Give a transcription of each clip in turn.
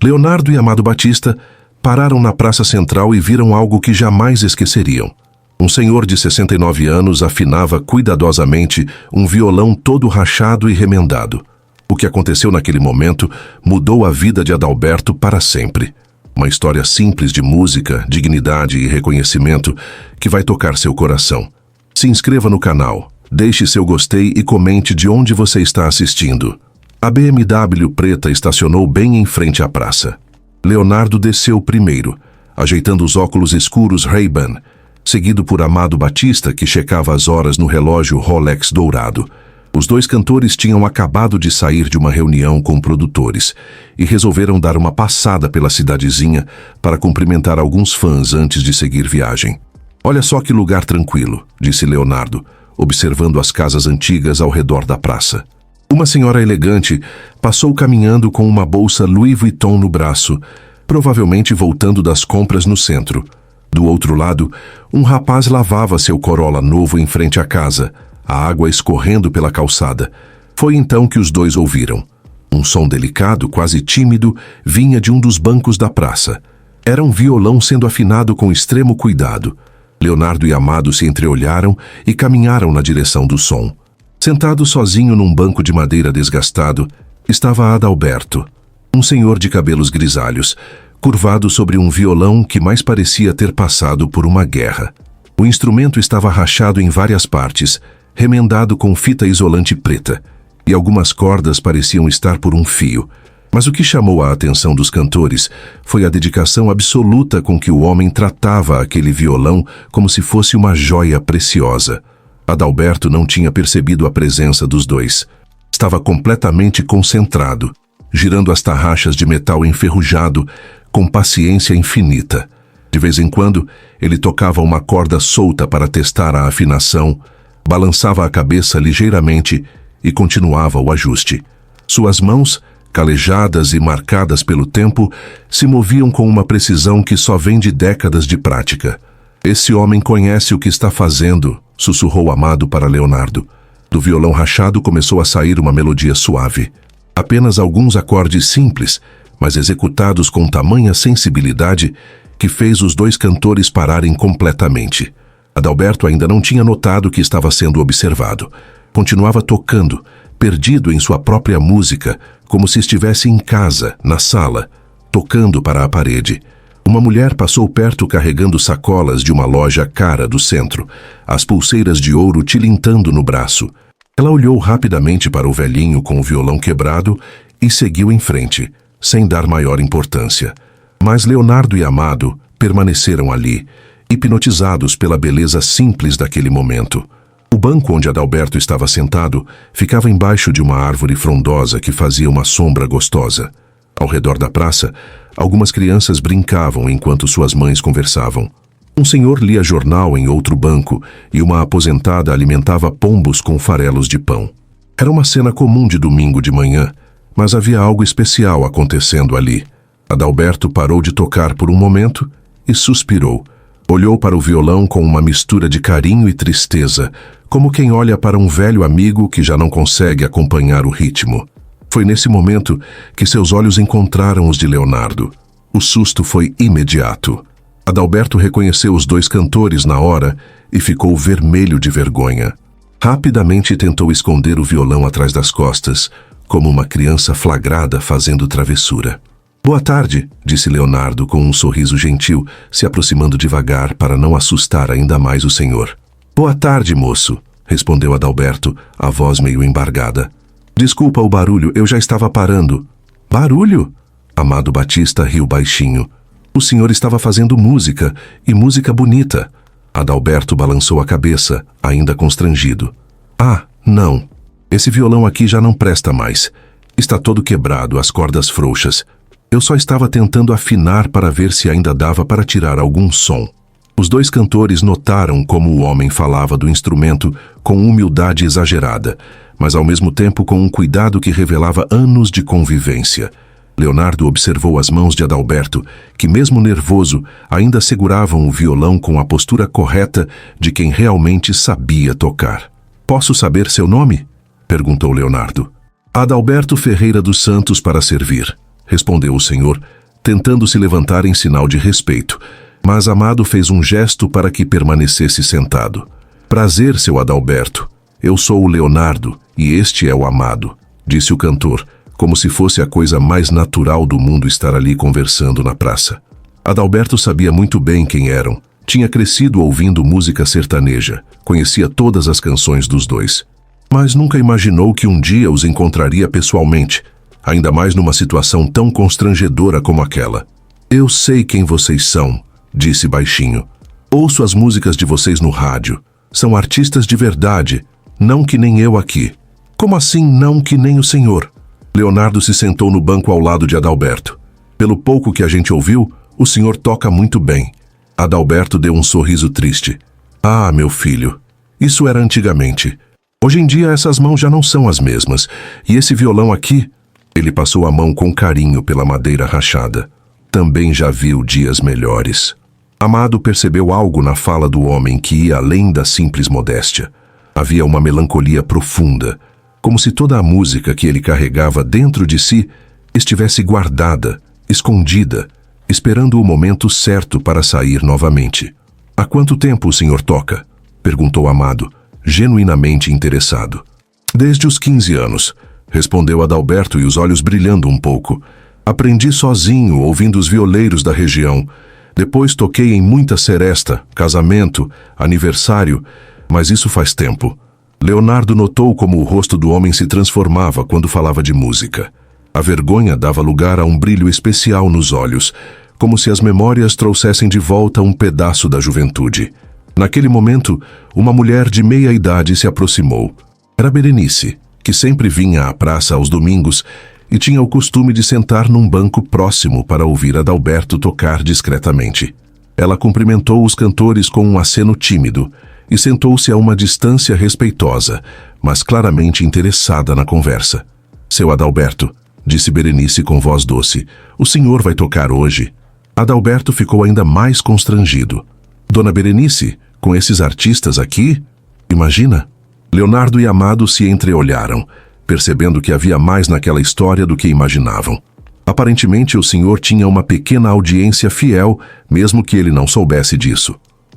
Leonardo e Amado Batista pararam na praça central e viram algo que jamais esqueceriam. Um senhor de 69 anos afinava cuidadosamente um violão todo rachado e remendado. O que aconteceu naquele momento mudou a vida de Adalberto para sempre. Uma história simples de música, dignidade e reconhecimento que vai tocar seu coração. Se inscreva no canal, deixe seu gostei e comente de onde você está assistindo. A BMW preta estacionou bem em frente à praça. Leonardo desceu primeiro, ajeitando os óculos escuros Ray-Ban, seguido por Amado Batista, que checava as horas no relógio Rolex dourado. Os dois cantores tinham acabado de sair de uma reunião com produtores e resolveram dar uma passada pela cidadezinha para cumprimentar alguns fãs antes de seguir viagem. "Olha só que lugar tranquilo", disse Leonardo, observando as casas antigas ao redor da praça. Uma senhora elegante passou caminhando com uma bolsa Louis Vuitton no braço, provavelmente voltando das compras no centro. Do outro lado, um rapaz lavava seu Corolla novo em frente à casa, a água escorrendo pela calçada. Foi então que os dois ouviram. Um som delicado, quase tímido, vinha de um dos bancos da praça. Era um violão sendo afinado com extremo cuidado. Leonardo e Amado se entreolharam e caminharam na direção do som. Sentado sozinho num banco de madeira desgastado, estava Adalberto, um senhor de cabelos grisalhos, curvado sobre um violão que mais parecia ter passado por uma guerra. O instrumento estava rachado em várias partes, remendado com fita isolante preta, e algumas cordas pareciam estar por um fio. Mas o que chamou a atenção dos cantores foi a dedicação absoluta com que o homem tratava aquele violão como se fosse uma joia preciosa. Adalberto não tinha percebido a presença dos dois. Estava completamente concentrado, girando as tarraxas de metal enferrujado com paciência infinita. De vez em quando, ele tocava uma corda solta para testar a afinação, balançava a cabeça ligeiramente e continuava o ajuste. Suas mãos, calejadas e marcadas pelo tempo, se moviam com uma precisão que só vem de décadas de prática. "Esse homem conhece o que está fazendo", sussurrou Amado para Leonardo. Do violão rachado começou a sair uma melodia suave. Apenas alguns acordes simples, mas executados com tamanha sensibilidade que fez os dois cantores pararem completamente. Adalberto ainda não tinha notado que estava sendo observado. Continuava tocando, perdido em sua própria música, como se estivesse em casa, na sala, tocando para a parede. Uma mulher passou perto carregando sacolas de uma loja cara do centro, as pulseiras de ouro tilintando no braço. Ela olhou rapidamente para o velhinho com o violão quebrado e seguiu em frente, sem dar maior importância. Mas Leonardo e Amado permaneceram ali, hipnotizados pela beleza simples daquele momento. O banco onde Adalberto estava sentado ficava embaixo de uma árvore frondosa que fazia uma sombra gostosa. Ao redor da praça, algumas crianças brincavam enquanto suas mães conversavam. Um senhor lia jornal em outro banco e uma aposentada alimentava pombos com farelos de pão. Era uma cena comum de domingo de manhã, mas havia algo especial acontecendo ali. Adalberto parou de tocar por um momento e suspirou. Olhou para o violão com uma mistura de carinho e tristeza, como quem olha para um velho amigo que já não consegue acompanhar o ritmo. Foi nesse momento que seus olhos encontraram os de Leonardo. O susto foi imediato. Adalberto reconheceu os dois cantores na hora e ficou vermelho de vergonha. Rapidamente tentou esconder o violão atrás das costas, como uma criança flagrada fazendo travessura. "Boa tarde", disse Leonardo com um sorriso gentil, se aproximando devagar para não assustar ainda mais o senhor. "Boa tarde, moço", respondeu Adalberto, a voz meio embargada. "Desculpa o barulho, eu já estava parando." "Barulho?" Amado Batista riu baixinho. "O senhor estava fazendo música, e música bonita." Adalberto balançou a cabeça, ainda constrangido. "Ah, não. Esse violão aqui já não presta mais. Está todo quebrado, as cordas frouxas. Eu só estava tentando afinar para ver se ainda dava para tirar algum som." Os dois cantores notaram como o homem falava do instrumento com humildade exagerada, mas ao mesmo tempo com um cuidado que revelava anos de convivência. Leonardo observou as mãos de Adalberto, que mesmo nervoso, ainda seguravam o violão com a postura correta de quem realmente sabia tocar. "Posso saber seu nome?" perguntou Leonardo. "Adalberto Ferreira dos Santos para servir." respondeu o senhor, tentando se levantar em sinal de respeito, mas Amado fez um gesto para que permanecesse sentado. Prazer, seu Adalberto. Eu sou o Leonardo e este é o Amado, disse o cantor, como se fosse a coisa mais natural do mundo estar ali conversando na praça. Adalberto sabia muito bem quem eram. Tinha crescido ouvindo música sertaneja, conhecia todas as canções dos dois. Mas nunca imaginou que um dia os encontraria pessoalmente, ainda mais numa situação tão constrangedora como aquela. Eu sei quem vocês são, disse baixinho. Ouço as músicas de vocês no rádio. São artistas de verdade, não que nem eu aqui. Como assim não que nem o senhor? Leonardo se sentou no banco ao lado de Adalberto. Pelo pouco que a gente ouviu, o senhor toca muito bem. Adalberto deu um sorriso triste. Ah, meu filho, isso era antigamente. Hoje em dia essas mãos já não são as mesmas. E esse violão aqui? Ele passou a mão com carinho pela madeira rachada. Também já viu dias melhores. Amado percebeu algo na fala do homem que ia além da simples modéstia. Havia uma melancolia profunda, como se toda a música que ele carregava dentro de si estivesse guardada, escondida, esperando o momento certo para sair novamente. Há quanto tempo o senhor toca? Perguntou Amado, genuinamente interessado. Desde os 15 anos, respondeu Adalberto e os olhos brilhando um pouco. Aprendi sozinho, ouvindo os violeiros da região. Depois toquei em muita seresta, casamento, aniversário, mas isso faz tempo. Leonardo notou como o rosto do homem se transformava quando falava de música. A vergonha dava lugar a um brilho especial nos olhos, como se as memórias trouxessem de volta um pedaço da juventude. Naquele momento, uma mulher de meia idade se aproximou. Era Berenice, que sempre vinha à praça aos domingos e tinha o costume de sentar num banco próximo para ouvir Adalberto tocar discretamente. Ela cumprimentou os cantores com um aceno tímido e sentou-se a uma distância respeitosa, mas claramente interessada na conversa. Seu Adalberto, disse Berenice com voz doce, o senhor vai tocar hoje? Adalberto ficou ainda mais constrangido. Dona Berenice, com esses artistas aqui? Imagina? Leonardo e Amado se entreolharam, percebendo que havia mais naquela história do que imaginavam. Aparentemente, o senhor tinha uma pequena audiência fiel, mesmo que ele não soubesse disso.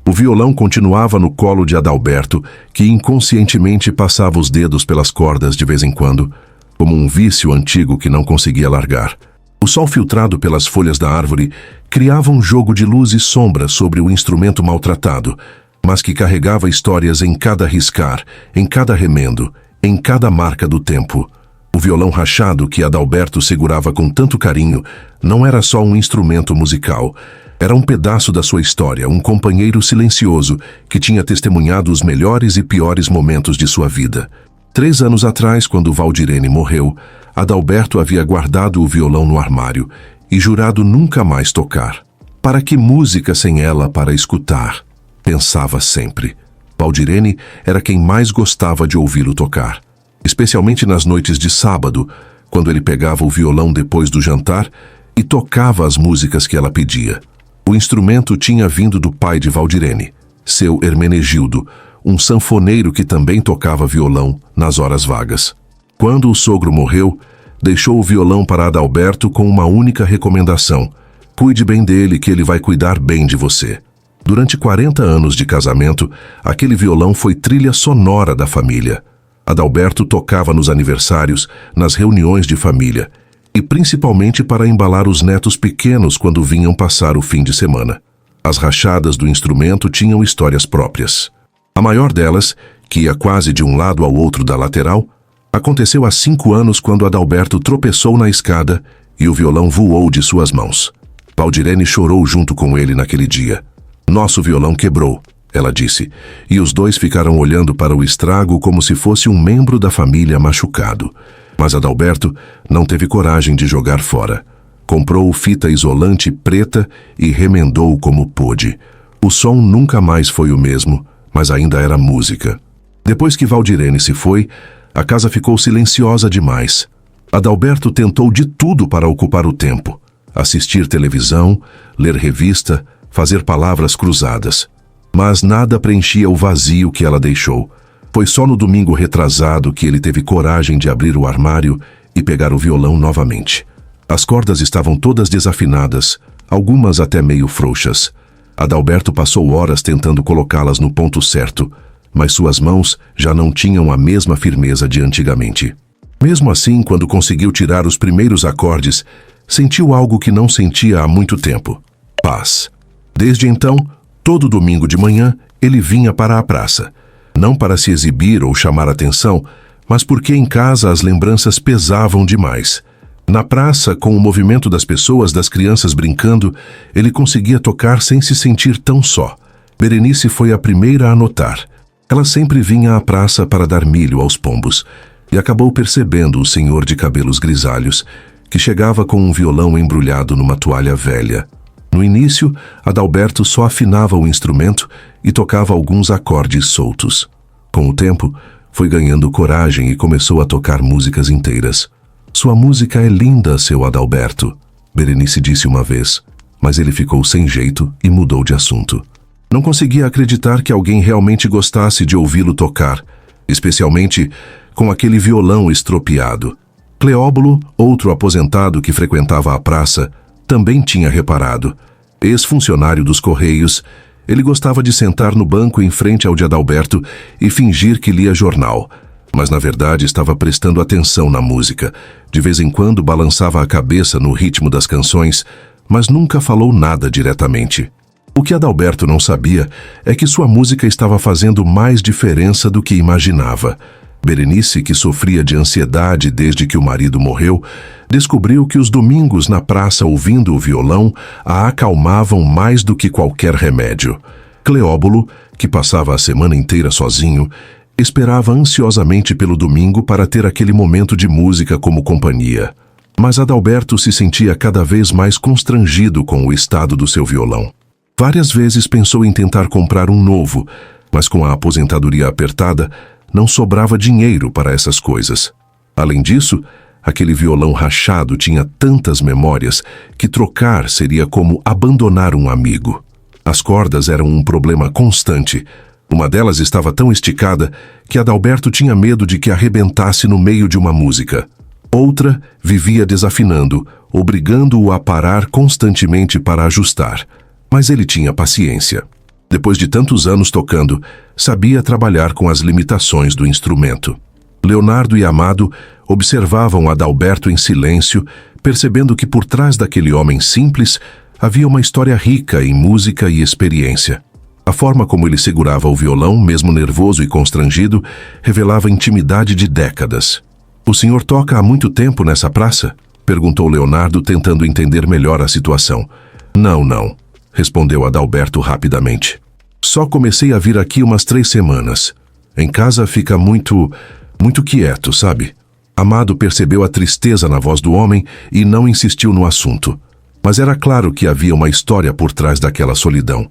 O violão continuava no colo de Adalberto, que inconscientemente passava os dedos pelas cordas de vez em quando, como um vício antigo que não conseguia largar. O sol filtrado pelas folhas da árvore criava um jogo de luz e sombra sobre o instrumento maltratado, mas que carregava histórias em cada riscar, em cada remendo, em cada marca do tempo. O violão rachado que Adalberto segurava com tanto carinho não era só um instrumento musical. Era um pedaço da sua história, um companheiro silencioso que tinha testemunhado os melhores e piores momentos de sua vida. 3 anos atrás, quando Valdirene morreu, Adalberto havia guardado o violão no armário e jurado nunca mais tocar. Para que música sem ela para escutar? Pensava sempre. Valdirene era quem mais gostava de ouvi-lo tocar, especialmente nas noites de sábado, quando ele pegava o violão depois do jantar e tocava as músicas que ela pedia. O instrumento tinha vindo do pai de Valdirene, seu Hermenegildo, um sanfoneiro que também tocava violão nas horas vagas. Quando o sogro morreu, deixou o violão para Adalberto com uma única recomendação: cuide bem dele, que ele vai cuidar bem de você. Durante 40 anos de casamento, aquele violão foi trilha sonora da família. Adalberto tocava nos aniversários, nas reuniões de família, e principalmente para embalar os netos pequenos quando vinham passar o fim de semana. As rachadas do instrumento tinham histórias próprias. A maior delas, que ia quase de um lado ao outro da lateral, aconteceu há 5 anos quando Adalberto tropeçou na escada e o violão voou de suas mãos. Valdirene chorou junto com ele naquele dia. Nosso violão quebrou, ela disse, e os dois ficaram olhando para o estrago como se fosse um membro da família machucado. Mas Adalberto não teve coragem de jogar fora. Comprou fita isolante preta e remendou como pôde. O som nunca mais foi o mesmo, mas ainda era música. Depois que Valdirene se foi, a casa ficou silenciosa demais. Adalberto tentou de tudo para ocupar o tempo: assistir televisão, ler revista, fazer palavras cruzadas. Mas nada preenchia o vazio que ela deixou. Foi só no domingo retrasado que ele teve coragem de abrir o armário e pegar o violão novamente. As cordas estavam todas desafinadas, algumas até meio frouxas. Adalberto passou horas tentando colocá-las no ponto certo, mas suas mãos já não tinham a mesma firmeza de antigamente. Mesmo assim, quando conseguiu tirar os primeiros acordes, sentiu algo que não sentia há muito tempo: paz. Desde então, todo domingo de manhã, ele vinha para a praça. Não para se exibir ou chamar atenção, mas porque em casa as lembranças pesavam demais. Na praça, com o movimento das pessoas, das crianças brincando, ele conseguia tocar sem se sentir tão só. Berenice foi a primeira a notar. Ela sempre vinha à praça para dar milho aos pombos, e acabou percebendo o senhor de cabelos grisalhos, que chegava com um violão embrulhado numa toalha velha. No início, Adalberto só afinava o instrumento e tocava alguns acordes soltos. Com o tempo, foi ganhando coragem e começou a tocar músicas inteiras. "Sua música é linda, seu Adalberto", Berenice disse uma vez, mas ele ficou sem jeito e mudou de assunto. Não conseguia acreditar que alguém realmente gostasse de ouvi-lo tocar, especialmente com aquele violão estropiado. Cleóbulo, outro aposentado que frequentava a praça, também tinha reparado. Ex-funcionário dos Correios, ele gostava de sentar no banco em frente ao de Adalberto e fingir que lia jornal, mas na verdade estava prestando atenção na música. De vez em quando balançava a cabeça no ritmo das canções, mas nunca falou nada diretamente. O que Adalberto não sabia é que sua música estava fazendo mais diferença do que imaginava. Berenice, que sofria de ansiedade desde que o marido morreu, descobriu que os domingos na praça ouvindo o violão a acalmavam mais do que qualquer remédio. Cleóbulo, que passava a semana inteira sozinho, esperava ansiosamente pelo domingo para ter aquele momento de música como companhia. Mas Adalberto se sentia cada vez mais constrangido com o estado do seu violão. Várias vezes pensou em tentar comprar um novo, mas com a aposentadoria apertada, não sobrava dinheiro para essas coisas. Além disso, aquele violão rachado tinha tantas memórias que trocar seria como abandonar um amigo. As cordas eram um problema constante. Uma delas estava tão esticada que Adalberto tinha medo de que arrebentasse no meio de uma música. Outra vivia desafinando, obrigando-o a parar constantemente para ajustar. Mas ele tinha paciência. Depois de tantos anos tocando, sabia trabalhar com as limitações do instrumento. Leonardo e Amado observavam Adalberto em silêncio, percebendo que por trás daquele homem simples havia uma história rica em música e experiência. A forma como ele segurava o violão, mesmo nervoso e constrangido, revelava intimidade de décadas. "O senhor toca há muito tempo nessa praça?" perguntou Leonardo, tentando entender melhor a situação. Não, respondeu Adalberto rapidamente. "Só comecei a vir aqui umas 3 semanas. Em casa fica muito quieto, sabe?" Amado percebeu a tristeza na voz do homem e não insistiu no assunto. Mas era claro que havia uma história por trás daquela solidão.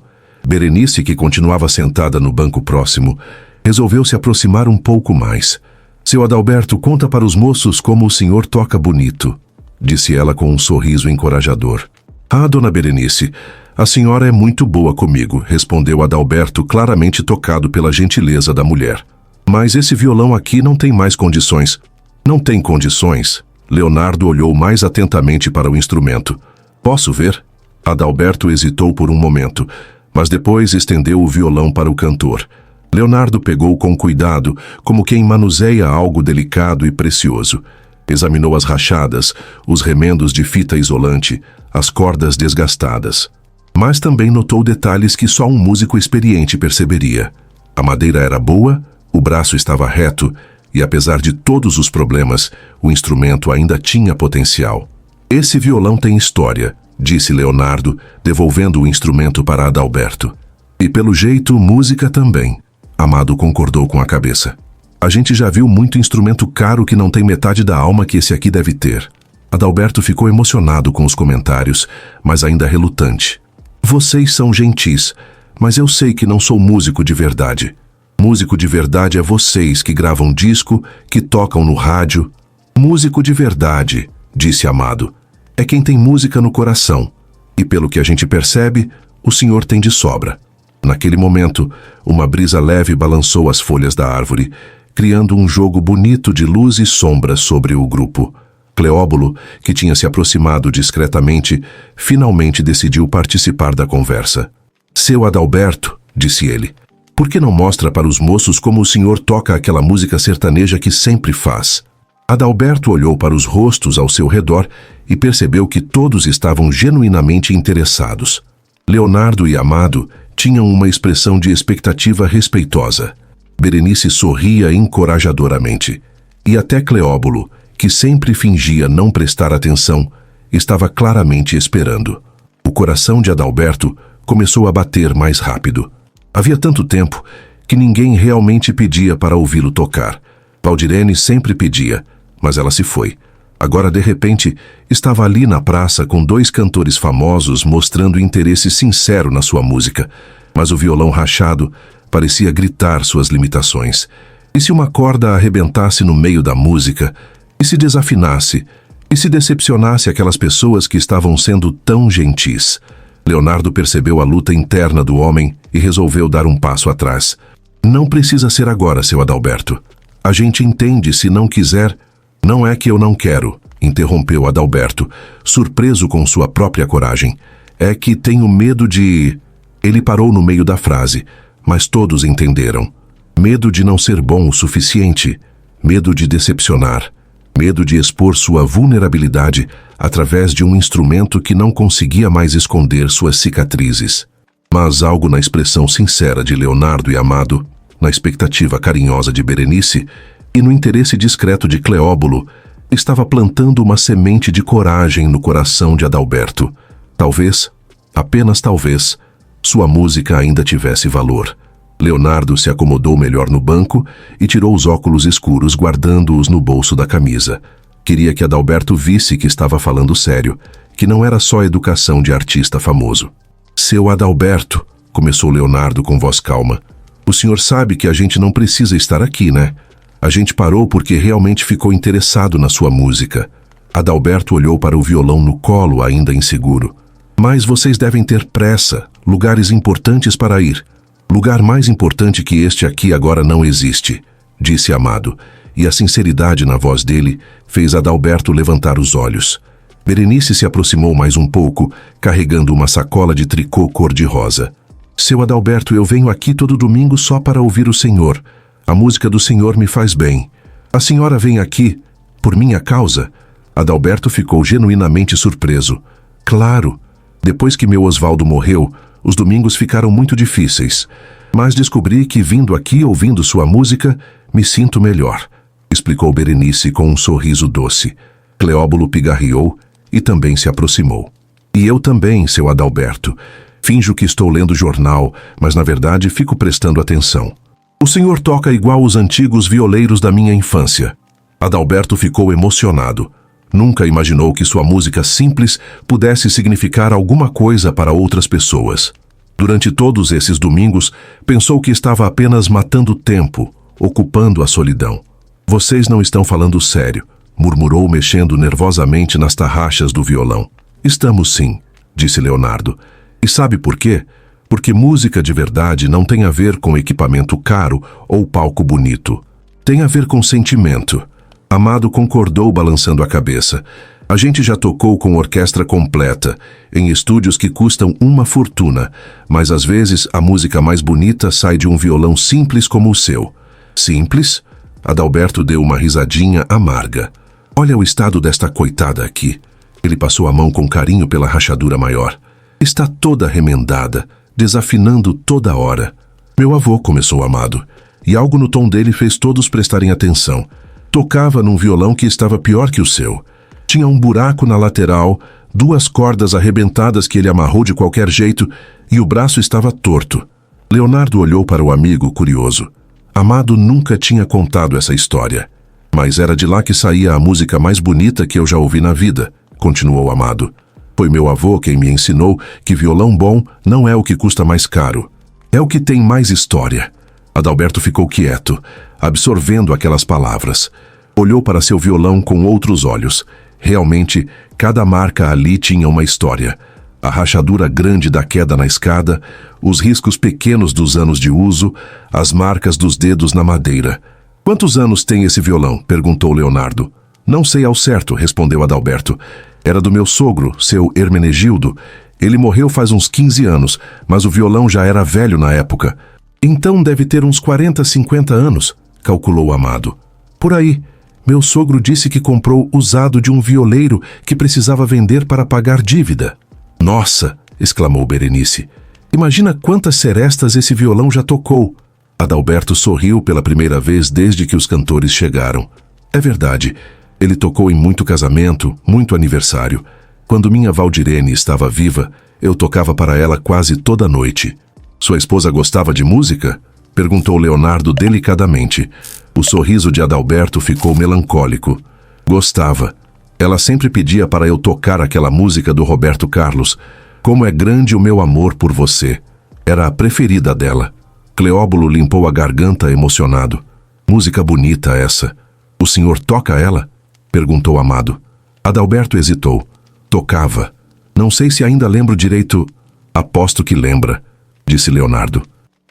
Berenice, que continuava sentada no banco próximo, resolveu se aproximar um pouco mais. "Seu Adalberto, conta para os moços como o senhor toca bonito", disse ela com um sorriso encorajador. "Ah, dona Berenice, a senhora é muito boa comigo", respondeu Adalberto, claramente tocado pela gentileza da mulher. "Mas esse violão aqui não tem mais condições." "Não tem condições?" Leonardo olhou mais atentamente para o instrumento. "Posso ver?" Adalberto hesitou por um momento, mas depois estendeu o violão para o cantor. Leonardo pegou com cuidado, como quem manuseia algo delicado e precioso. Examinou as rachadas, os remendos de fita isolante, as cordas desgastadas. Mas também notou detalhes que só um músico experiente perceberia. A madeira era boa, o braço estava reto e, apesar de todos os problemas, o instrumento ainda tinha potencial. "Esse violão tem história", disse Leonardo, devolvendo o instrumento para Adalberto. "E pelo jeito, música também." Amado concordou com a cabeça. "A gente já viu muito instrumento caro que não tem metade da alma que esse aqui deve ter." Adalberto ficou emocionado com os comentários, mas ainda relutante. "Vocês são gentis, mas eu sei que não sou músico de verdade. Músico de verdade é vocês que gravam disco, que tocam no rádio." "Músico de verdade", disse Amado, "é quem tem música no coração. E pelo que a gente percebe, o senhor tem de sobra." Naquele momento, uma brisa leve balançou as folhas da árvore, criando um jogo bonito de luz e sombra sobre o grupo. Cleóbulo, que tinha se aproximado discretamente, finalmente decidiu participar da conversa. Seu Adalberto, disse ele, por que não mostra para os moços como o senhor toca aquela música sertaneja que sempre faz? Adalberto olhou para os rostos ao seu redor e percebeu que todos estavam genuinamente interessados. Leonardo e Amado tinham uma expressão de expectativa respeitosa. Berenice sorria encorajadoramente. E até Cleóbulo, que sempre fingia não prestar atenção, estava claramente esperando. O coração de Adalberto começou a bater mais rápido. Havia tanto tempo que ninguém realmente pedia para ouvi-lo tocar. Valdirene sempre pedia, mas ela se foi. Agora, de repente, estava ali na praça com dois cantores famosos mostrando interesse sincero na sua música, mas o violão rachado parecia gritar suas limitações. E se uma corda arrebentasse no meio da música? E se desafinasse? E se decepcionasse aquelas pessoas que estavam sendo tão gentis? Leonardo percebeu a luta interna do homem e resolveu dar um passo atrás. Não precisa ser agora, seu Adalberto. A gente entende se não quiser. Não é que eu não quero, interrompeu Adalberto, surpreso com sua própria coragem. É que tenho medo de... Ele parou no meio da frase, mas todos entenderam. Medo de não ser bom o suficiente, medo de decepcionar, medo de expor sua vulnerabilidade através de um instrumento que não conseguia mais esconder suas cicatrizes. Mas algo na expressão sincera de Leonardo e Amado, na expectativa carinhosa de Berenice e no interesse discreto de Cleóbulo, estava plantando uma semente de coragem no coração de Adalberto. Talvez, apenas talvez, sua música ainda tivesse valor. Leonardo se acomodou melhor no banco e tirou os óculos escuros, guardando-os no bolso da camisa. Queria que Adalberto visse que estava falando sério, que não era só educação de artista famoso. Seu Adalberto, começou Leonardo com voz calma, o senhor sabe que a gente não precisa estar aqui, né? A gente parou porque realmente ficou interessado na sua música. Adalberto olhou para o violão no colo, ainda inseguro. Mas vocês devem ter pressa, lugares importantes para ir. Lugar mais importante que este aqui agora não existe, disse Amado, e a sinceridade na voz dele fez Adalberto levantar os olhos. Berenice se aproximou mais um pouco, carregando uma sacola de tricô cor-de-rosa. Seu Adalberto, eu venho aqui todo domingo só para ouvir o senhor. A música do senhor me faz bem. A senhora vem aqui por minha causa? Adalberto ficou genuinamente surpreso. Claro, depois que meu Osvaldo morreu, os domingos ficaram muito difíceis, mas descobri que vindo aqui ouvindo sua música, me sinto melhor, explicou Berenice com um sorriso doce. Cleóbulo pigarreou e também se aproximou. E eu também, seu Adalberto. Finjo que estou lendo jornal, mas na verdade fico prestando atenção. O senhor toca igual os antigos violeiros da minha infância. Adalberto ficou emocionado. Nunca imaginou que sua música simples pudesse significar alguma coisa para outras pessoas. Durante todos esses domingos, pensou que estava apenas matando tempo, ocupando a solidão. Vocês não estão falando sério, murmurou mexendo nervosamente nas tarraxas do violão. Estamos sim, disse Leonardo. E sabe por quê? Porque música de verdade não tem a ver com equipamento caro ou palco bonito. Tem a ver com sentimento. Amado concordou balançando a cabeça. A gente já tocou com orquestra completa, em estúdios que custam uma fortuna, mas às vezes a música mais bonita sai de um violão simples como o seu. Simples? Adalberto deu uma risadinha amarga. Olha o estado desta coitada aqui. Ele passou a mão com carinho pela rachadura maior. Está toda remendada, desafinando toda hora. Meu avô, começou Amado, e algo no tom dele fez todos prestarem atenção. Tocava num violão que estava pior que o seu. Tinha um buraco na lateral, duas cordas arrebentadas que ele amarrou de qualquer jeito e o braço estava torto. Leonardo olhou para o amigo, curioso. Amado nunca tinha contado essa história. Mas era de lá que saía a música mais bonita que eu já ouvi na vida, continuou Amado. Foi meu avô quem me ensinou que violão bom não é o que custa mais caro. É o que tem mais história. Adalberto ficou quieto, absorvendo aquelas palavras. Olhou para seu violão com outros olhos. Realmente, cada marca ali tinha uma história. A rachadura grande da queda na escada, os riscos pequenos dos anos de uso, as marcas dos dedos na madeira. Quantos anos tem esse violão? Perguntou Leonardo. Não sei ao certo, respondeu Adalberto. Era do meu sogro, seu Hermenegildo. Ele morreu faz uns 15 anos, mas o violão já era velho na época. Então deve ter uns 40, 50 anos, calculou Amado. Por aí. Meu sogro disse que comprou usado de um violeiro que precisava vender para pagar dívida. Nossa, exclamou Berenice. Imagina quantas serestas esse violão já tocou. Adalberto sorriu pela primeira vez desde que os cantores chegaram. É verdade, ele tocou em muito casamento, muito aniversário. Quando minha Valdirene estava viva, eu tocava para ela quase toda noite. Sua esposa gostava de música? Perguntou Leonardo delicadamente. O sorriso de Adalberto ficou melancólico. Gostava. Ela sempre pedia para eu tocar aquela música do Roberto Carlos. Como é grande o meu amor por você. Era a preferida dela. Cleóbulo limpou a garganta emocionado. Música bonita essa. O senhor toca ela? Perguntou Amado. Adalberto hesitou. Tocava. Não sei se ainda lembro direito. Aposto que lembra, disse Leonardo.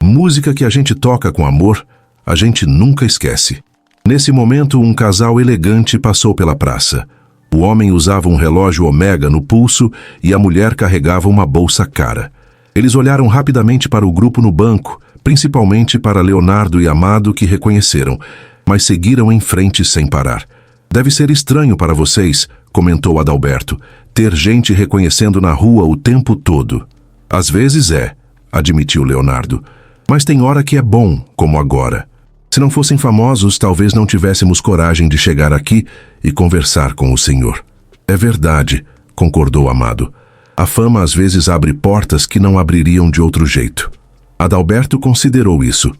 Música que a gente toca com amor, a gente nunca esquece. Nesse momento, um casal elegante passou pela praça. O homem usava um relógio Omega no pulso e a mulher carregava uma bolsa cara. Eles olharam rapidamente para o grupo no banco, principalmente para Leonardo e Amado, que reconheceram, mas seguiram em frente sem parar. Deve ser estranho para vocês, comentou Adalberto, ter gente reconhecendo na rua o tempo todo. Às vezes é, admitiu Leonardo, mas tem hora que é bom, como agora. Se não fossem famosos, talvez não tivéssemos coragem de chegar aqui e conversar com o senhor. É verdade, concordou Amado. A fama às vezes abre portas que não abririam de outro jeito. Adalberto considerou isso.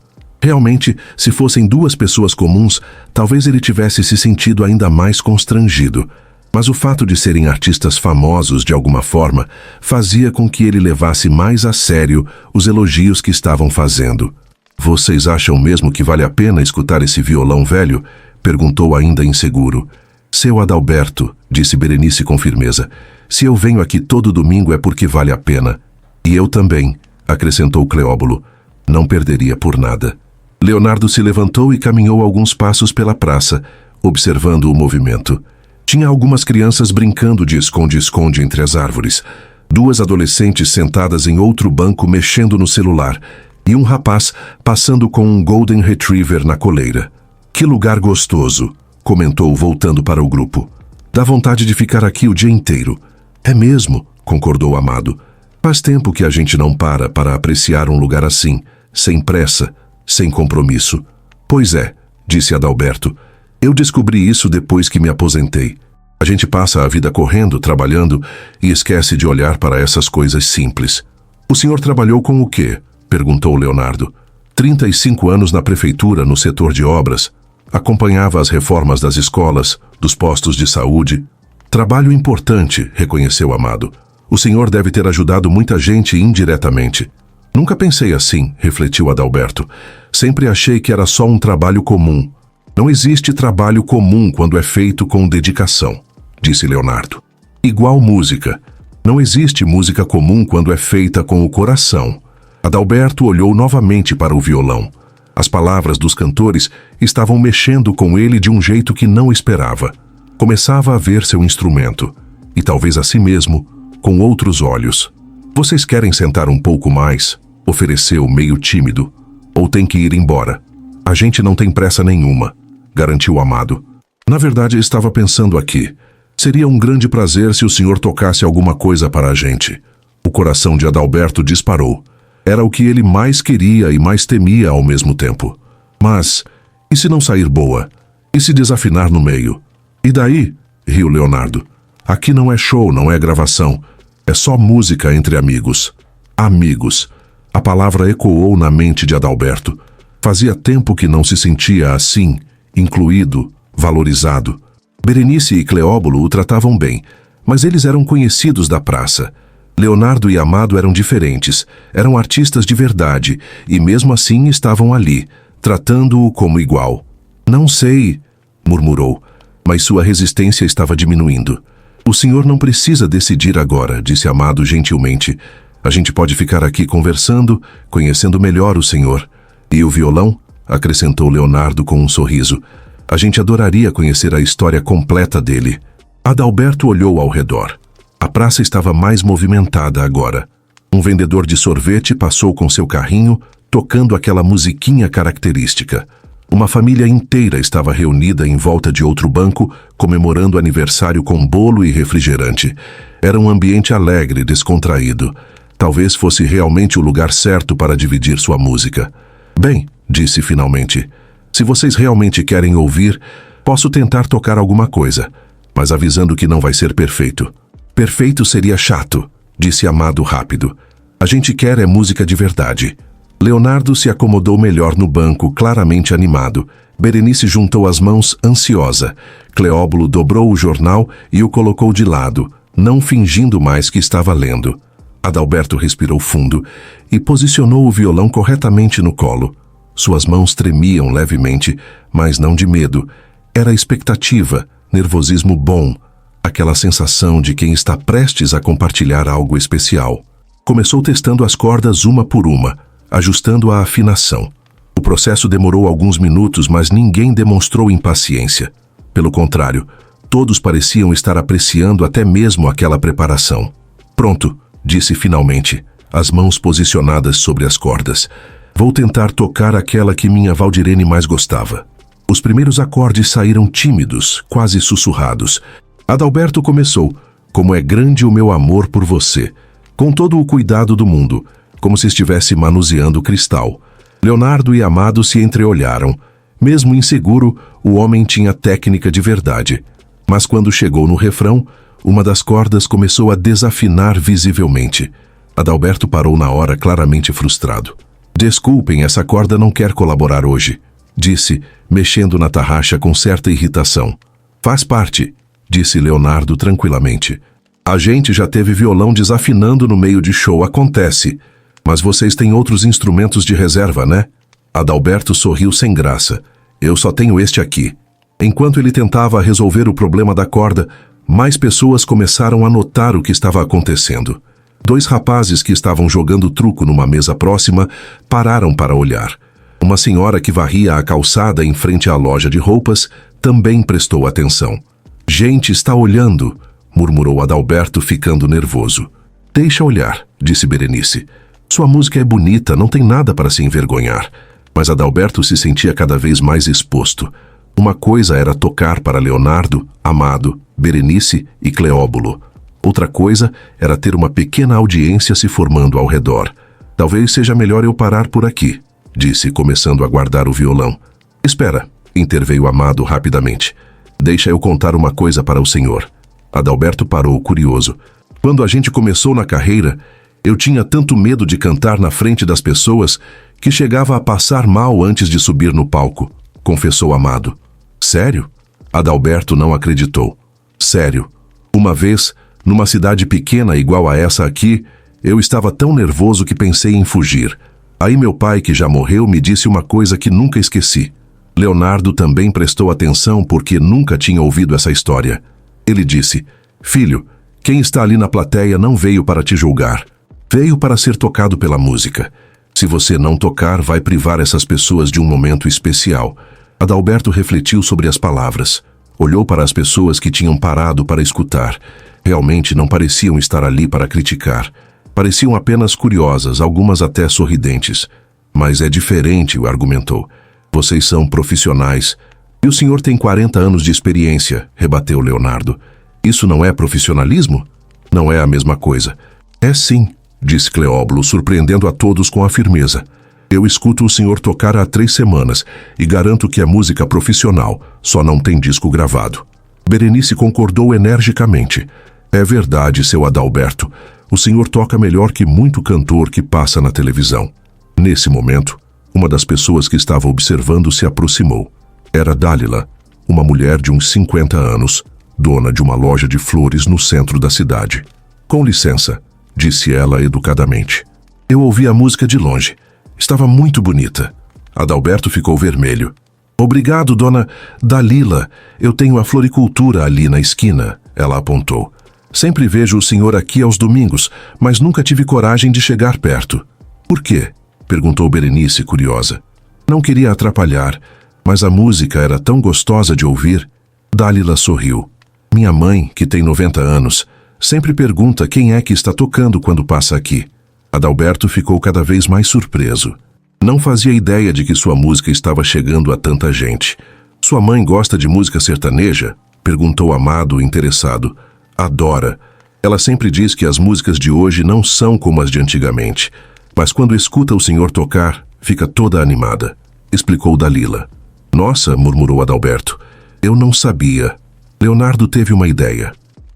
Realmente, se fossem duas pessoas comuns, talvez ele tivesse se sentido ainda mais constrangido. Mas o fato de serem artistas famosos de alguma forma fazia com que ele levasse mais a sério os elogios que estavam fazendo. Vocês acham mesmo que vale a pena escutar esse violão velho? Perguntou ainda inseguro. Seu Adalberto, disse Berenice com firmeza, se eu venho aqui todo domingo é porque vale a pena. E eu também, acrescentou Cleóbulo. Não perderia por nada. Leonardo se levantou e caminhou alguns passos pela praça, observando o movimento. Tinha algumas crianças brincando de esconde-esconde entre as árvores, duas adolescentes sentadas em outro banco mexendo no celular, e um rapaz passando com um Golden Retriever na coleira. Que lugar gostoso, comentou voltando para o grupo. Dá vontade de ficar aqui o dia inteiro. É mesmo, concordou Amado. Faz tempo que a gente não para apreciar um lugar assim, sem pressa, sem compromisso. Pois é, disse Adalberto. Eu descobri isso depois que me aposentei. A gente passa a vida correndo, trabalhando e esquece de olhar para essas coisas simples. O senhor trabalhou com o quê? Perguntou Leonardo. 35 anos na prefeitura, no setor de obras. Acompanhava as reformas das escolas, dos postos de saúde. Trabalho importante, reconheceu Amado. O senhor deve ter ajudado muita gente indiretamente. Nunca pensei assim, refletiu Adalberto. Sempre achei que era só um trabalho comum. Não existe trabalho comum quando é feito com dedicação, disse Leonardo. Igual música. Não existe música comum quando é feita com o coração. Adalberto olhou novamente para o violão. As palavras dos cantores estavam mexendo com ele de um jeito que não esperava. Começava a ver seu instrumento, e talvez a si mesmo, com outros olhos. Vocês querem sentar um pouco mais? Ofereceu meio tímido. Ou tem que ir embora? A gente não tem pressa nenhuma, garantiu Amado. Na verdade, estava pensando aqui. Seria um grande prazer se o senhor tocasse alguma coisa para a gente. O coração de Adalberto disparou. Era o que ele mais queria e mais temia ao mesmo tempo. Mas, e se não sair boa? E se desafinar no meio? E daí? Riu Leonardo. Aqui não é show, não é gravação. É só música entre amigos. Amigos. A palavra ecoou na mente de Adalberto. Fazia tempo que não se sentia assim, incluído, valorizado. Berenice e Cleóbulo o tratavam bem, mas eles eram conhecidos da praça. Leonardo e Amado eram diferentes, eram artistas de verdade, e mesmo assim estavam ali, tratando-o como igual. Não sei, murmurou, mas sua resistência estava diminuindo. O senhor não precisa decidir agora, disse Amado gentilmente. A gente pode ficar aqui conversando, conhecendo melhor o senhor. E o violão? Acrescentou Leonardo com um sorriso. A gente adoraria conhecer a história completa dele. Adalberto olhou ao redor. A praça estava mais movimentada agora. Um vendedor de sorvete passou com seu carrinho, tocando aquela musiquinha característica. Uma família inteira estava reunida em volta de outro banco, comemorando o aniversário com bolo e refrigerante. Era um ambiente alegre e descontraído. Talvez fosse realmente o lugar certo para dividir sua música. Bem, disse finalmente, se vocês realmente querem ouvir, posso tentar tocar alguma coisa, mas avisando que não vai ser perfeito. Perfeito seria chato, disse Amado rápido. A gente quer é música de verdade. Leonardo se acomodou melhor no banco, claramente animado. Berenice juntou as mãos, ansiosa. Cleóbulo dobrou o jornal e o colocou de lado, não fingindo mais que estava lendo. Adalberto respirou fundo e posicionou o violão corretamente no colo. Suas mãos tremiam levemente, mas não de medo. Era expectativa, nervosismo bom, aquela sensação de quem está prestes a compartilhar algo especial. Começou testando as cordas uma por uma, ajustando a afinação. O processo demorou alguns minutos, mas ninguém demonstrou impaciência. Pelo contrário, todos pareciam estar apreciando até mesmo aquela preparação. Pronto, disse finalmente, as mãos posicionadas sobre as cordas. Vou tentar tocar aquela que minha Valdirene mais gostava. Os primeiros acordes saíram tímidos, quase sussurrados. Adalberto começou, como é grande o meu amor por você, com todo o cuidado do mundo, como se estivesse manuseando cristal. Leonardo e Amado se entreolharam. Mesmo inseguro, o homem tinha técnica de verdade. Mas quando chegou no refrão, uma das cordas começou a desafinar visivelmente. Adalberto parou na hora, claramente frustrado. Desculpem, essa corda não quer colaborar hoje, disse, mexendo na tarraxa com certa irritação. Faz parte, disse Leonardo tranquilamente. A gente já teve violão desafinando no meio de show, acontece. Mas vocês têm outros instrumentos de reserva, né? Adalberto sorriu sem graça. Eu só tenho este aqui. Enquanto ele tentava resolver o problema da corda, mais pessoas começaram a notar o que estava acontecendo. 2 rapazes que estavam jogando truco numa mesa próxima pararam para olhar. Uma senhora que varria a calçada em frente à loja de roupas também prestou atenção. Gente está olhando, murmurou Adalberto, ficando nervoso. Deixa olhar, disse Berenice. Sua música é bonita, não tem nada para se envergonhar. Mas Adalberto se sentia cada vez mais exposto. Uma coisa era tocar para Leonardo, Amado, Berenice e Cleóbulo. Outra coisa era ter uma pequena audiência se formando ao redor. Talvez seja melhor eu parar por aqui, disse, começando a guardar o violão. Espera, interveio Amado rapidamente. Deixa eu contar uma coisa para o senhor. Adalberto parou, curioso. Quando a gente começou na carreira, eu tinha tanto medo de cantar na frente das pessoas que chegava a passar mal antes de subir no palco, confessou Amado. Sério? Adalberto não acreditou. Sério. Uma vez, numa cidade pequena igual a essa aqui, eu estava tão nervoso que pensei em fugir. Aí meu pai, que já morreu, me disse uma coisa que nunca esqueci. Leonardo também prestou atenção porque nunca tinha ouvido essa história. Ele disse, filho, quem está ali na plateia não veio para te julgar. Veio para ser tocado pela música. Se você não tocar, vai privar essas pessoas de um momento especial. Adalberto refletiu sobre as palavras. Olhou para as pessoas que tinham parado para escutar. Realmente não pareciam estar ali para criticar. Pareciam apenas curiosas, algumas até sorridentes. Mas é diferente, argumentou. Vocês são profissionais. E o senhor tem 40 anos de experiência, rebateu Leonardo. Isso não é profissionalismo? Não é a mesma coisa. É sim, disse Cleóbulo, surpreendendo a todos com a firmeza. Eu escuto o senhor tocar há 3 semanas e garanto que é música profissional, só não tem disco gravado. Berenice concordou energicamente. É verdade, seu Adalberto. O senhor toca melhor que muito cantor que passa na televisão. Nesse momento, uma das pessoas que estava observando se aproximou. Era Dálila, uma mulher de uns 50 anos, dona de uma loja de flores no centro da cidade. Com licença, disse ela educadamente. Eu ouvi a música de longe. Estava muito bonita. Adalberto ficou vermelho. Obrigado, dona Dalila. Eu tenho a floricultura ali na esquina, ela apontou. Sempre vejo o senhor aqui aos domingos, mas nunca tive coragem de chegar perto. Por quê? Perguntou Berenice, curiosa. Não queria atrapalhar, Mas a música era tão gostosa de ouvir. Dalila sorriu. Minha mãe, que tem 90 anos, sempre pergunta quem é que está tocando quando passa aqui. Adalberto ficou cada vez mais surpreso. Não fazia ideia de que sua música estava chegando a tanta gente. Sua mãe gosta de música sertaneja? Perguntou Amado, interessado. Adora. Ela sempre diz que as músicas de hoje não são como as de antigamente, mas quando escuta o senhor tocar, fica toda animada, explicou Dalila. Nossa, murmurou Adalberto, eu não sabia. Leonardo teve uma ideia.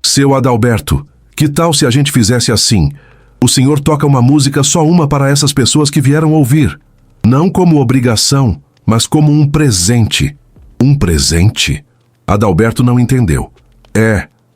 Seu Adalberto, que tal se a gente fizesse assim? O senhor toca uma música só uma para essas pessoas que vieram ouvir. Não como obrigação, mas como um presente. Um presente? Adalberto não entendeu.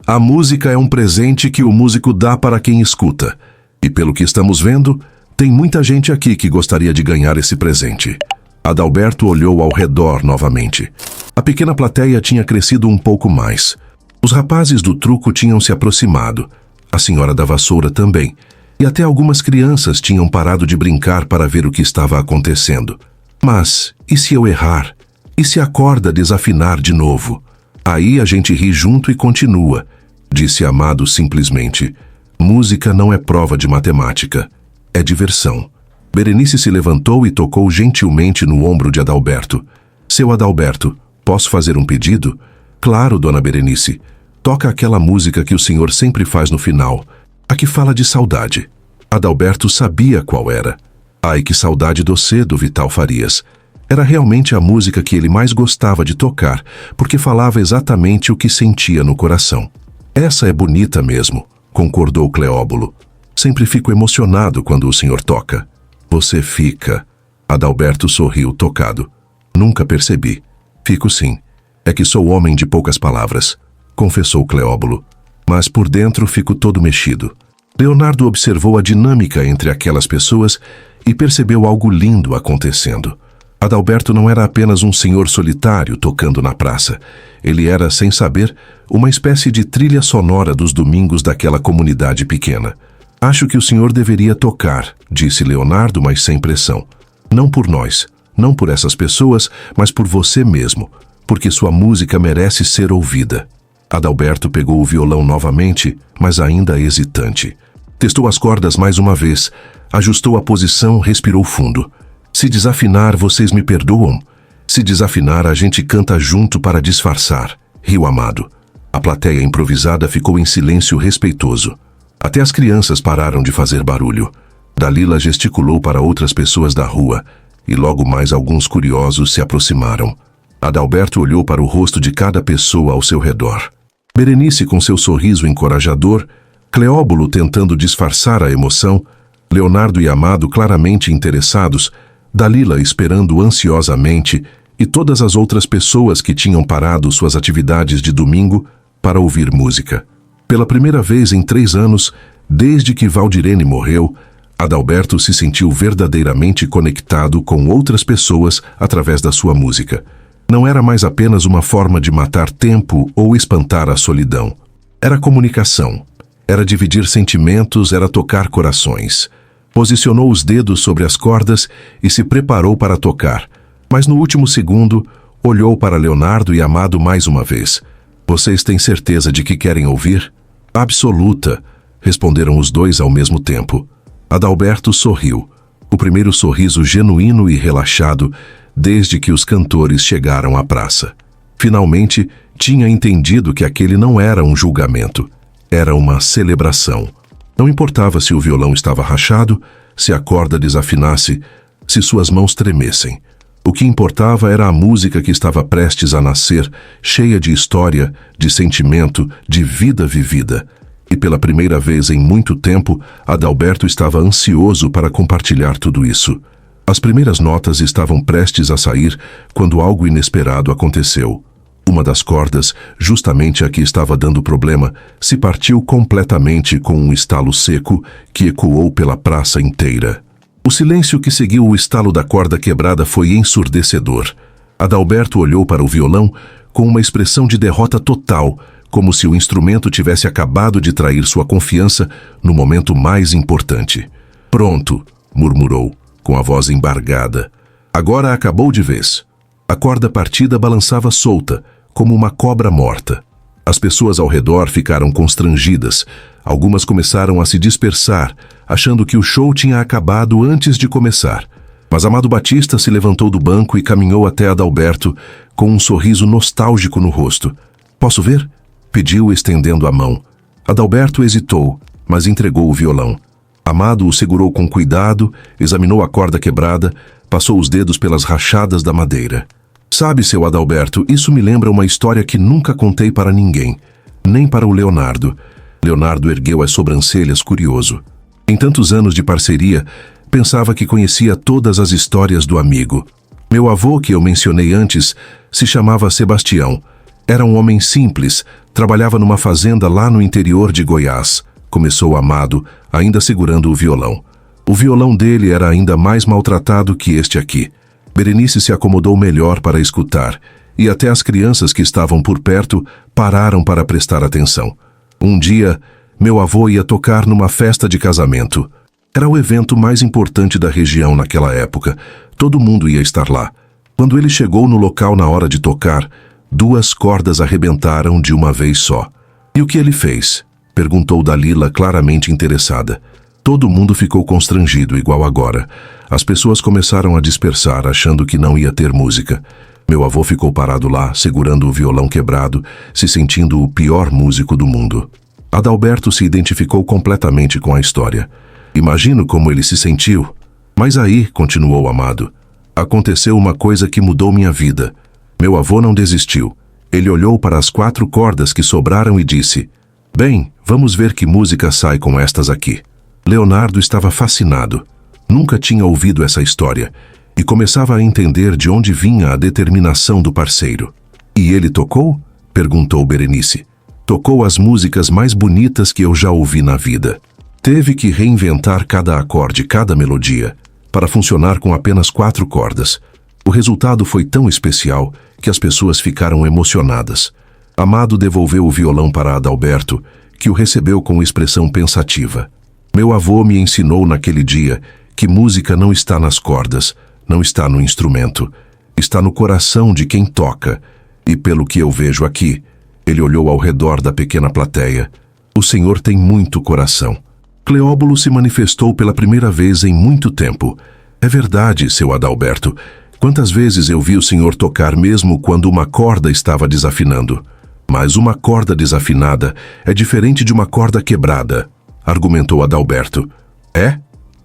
A música é um presente que o músico dá para quem escuta. E pelo que estamos vendo, tem muita gente aqui que gostaria de ganhar esse presente. Adalberto olhou ao redor novamente. A pequena plateia tinha crescido um pouco mais. Os rapazes do truco tinham se aproximado. A senhora da vassoura também. E até algumas crianças tinham parado de brincar para ver o que estava acontecendo. Mas, e se eu errar? E se a corda desafinar de novo? Aí a gente ri junto e continua, disse Amado simplesmente. Música não é prova de matemática. É diversão. Berenice se levantou e tocou gentilmente no ombro de Adalberto. Seu Adalberto, posso fazer um pedido? Claro, dona Berenice. Toca aquela música que o senhor sempre faz no final. A que fala de saudade. Adalberto sabia qual era. Ai, que saudade doce do Vital Farias. Era realmente a música que ele mais gostava de tocar, porque falava exatamente o que sentia no coração. Essa é bonita mesmo, concordou Cleóbulo. Sempre fico emocionado quando o senhor toca. Você fica. Adalberto sorriu tocado. Nunca percebi. Fico sim. É que sou homem de poucas palavras, confessou Cleóbulo. Mas por dentro fico todo mexido. Leonardo observou a dinâmica entre aquelas pessoas e percebeu algo lindo acontecendo. Adalberto não era apenas um senhor solitário tocando na praça. Ele era, sem saber, uma espécie de trilha sonora dos domingos daquela comunidade pequena. Acho que o senhor deveria tocar, disse Leonardo, mas sem pressão. Não por nós, não por essas pessoas, mas por você mesmo, porque sua música merece ser ouvida. Adalberto pegou o violão novamente, mas ainda hesitante. Testou as cordas mais uma vez, ajustou a posição, respirou fundo. Se desafinar, vocês me perdoam? Se desafinar, a gente canta junto para disfarçar, riu Amado. A plateia improvisada ficou em silêncio respeitoso. Até as crianças pararam de fazer barulho. Dalila gesticulou para outras pessoas da rua, e logo mais alguns curiosos se aproximaram. Adalberto olhou para o rosto de cada pessoa ao seu redor. Berenice com seu sorriso encorajador, Cleóbulo tentando disfarçar a emoção, Leonardo e Amado claramente interessados, Dalila esperando ansiosamente e todas as outras pessoas que tinham parado suas atividades de domingo para ouvir música. Pela primeira vez em 3 anos, desde que Valdirene morreu, Adalberto se sentiu verdadeiramente conectado com outras pessoas através da sua música. Não era mais apenas uma forma de matar tempo ou espantar a solidão. Era comunicação. Era dividir sentimentos, era tocar corações. Posicionou os dedos sobre as cordas e se preparou para tocar. Mas no último segundo, olhou para Leonardo e Amado mais uma vez. Vocês têm certeza de que querem ouvir? Absoluta, responderam os dois ao mesmo tempo. Adalberto sorriu. O primeiro sorriso genuíno e relaxado desde que os cantores chegaram à praça. Finalmente, tinha entendido que aquele não era um julgamento. Era uma celebração. Não importava se o violão estava rachado, se a corda desafinasse, se suas mãos tremessem. O que importava era a música que estava prestes a nascer, cheia de história, de sentimento, de vida vivida. E pela primeira vez em muito tempo, Adalberto estava ansioso para compartilhar tudo isso. As primeiras notas estavam prestes a sair quando algo inesperado aconteceu. Uma das cordas, justamente a que estava dando problema, se partiu completamente com um estalo seco que ecoou pela praça inteira. O silêncio que seguiu o estalo da corda quebrada foi ensurdecedor. Adalberto olhou para o violão com uma expressão de derrota total, como se o instrumento tivesse acabado de trair sua confiança no momento mais importante. Pronto, murmurou, com a voz embargada. Agora acabou de vez. A corda partida balançava solta, como uma cobra morta. As pessoas ao redor ficaram constrangidas. Algumas começaram a se dispersar, achando que o show tinha acabado antes de começar. Mas Amado Batista se levantou do banco e caminhou até Adalberto com um sorriso nostálgico no rosto. "Posso ver?" pediu, estendendo a mão. Adalberto hesitou, mas entregou o violão. Amado o segurou com cuidado, examinou a corda quebrada, passou os dedos pelas rachadas da madeira. "Sabe, seu Adalberto, isso me lembra uma história que nunca contei para ninguém, nem para o Leonardo." Leonardo ergueu as sobrancelhas, curioso. Em tantos anos de parceria, pensava que conhecia todas as histórias do amigo. "Meu avô, que eu mencionei antes, se chamava Sebastião. Era um homem simples, trabalhava numa fazenda lá no interior de Goiás", começou Amado, ainda segurando o violão. O violão dele era ainda mais maltratado que este aqui. Berenice se acomodou melhor para escutar, e até as crianças que estavam por perto pararam para prestar atenção. Um dia, meu avô ia tocar numa festa de casamento. Era o evento mais importante da região naquela época. Todo mundo ia estar lá. Quando ele chegou no local na hora de tocar, 2 cordas arrebentaram de uma vez só. "E o que ele fez?" perguntou Dalila, claramente interessada. Todo mundo ficou constrangido, igual agora. As pessoas começaram a dispersar, achando que não ia ter música. Meu avô ficou parado lá, segurando o violão quebrado, se sentindo o pior músico do mundo. Adalberto se identificou completamente com a história. "Imagino como ele se sentiu. Mas aí", continuou Amado, "aconteceu uma coisa que mudou minha vida. Meu avô não desistiu. Ele olhou para as 4 cordas que sobraram e disse: 'Bem, vamos ver que música sai com estas aqui.'" Leonardo estava fascinado. Nunca tinha ouvido essa história e começava a entender de onde vinha a determinação do parceiro. "E ele tocou?" perguntou Berenice. "Tocou as músicas mais bonitas que eu já ouvi na vida. Teve que reinventar cada acorde, cada melodia, para funcionar com apenas 4 cordas. O resultado foi tão especial que as pessoas ficaram emocionadas." Amado devolveu o violão para Adalberto, que o recebeu com expressão pensativa. "Meu avô me ensinou naquele dia que música não está nas cordas, não está no instrumento, está no coração de quem toca. E pelo que eu vejo aqui," ele olhou ao redor da pequena plateia, "o senhor tem muito coração." Cleóbulo se manifestou pela primeira vez em muito tempo. "É verdade, seu Adalberto. Quantas vezes eu vi o senhor tocar mesmo quando uma corda estava desafinando. Mas uma corda desafinada é diferente de uma corda quebrada", argumentou Adalberto. "É?"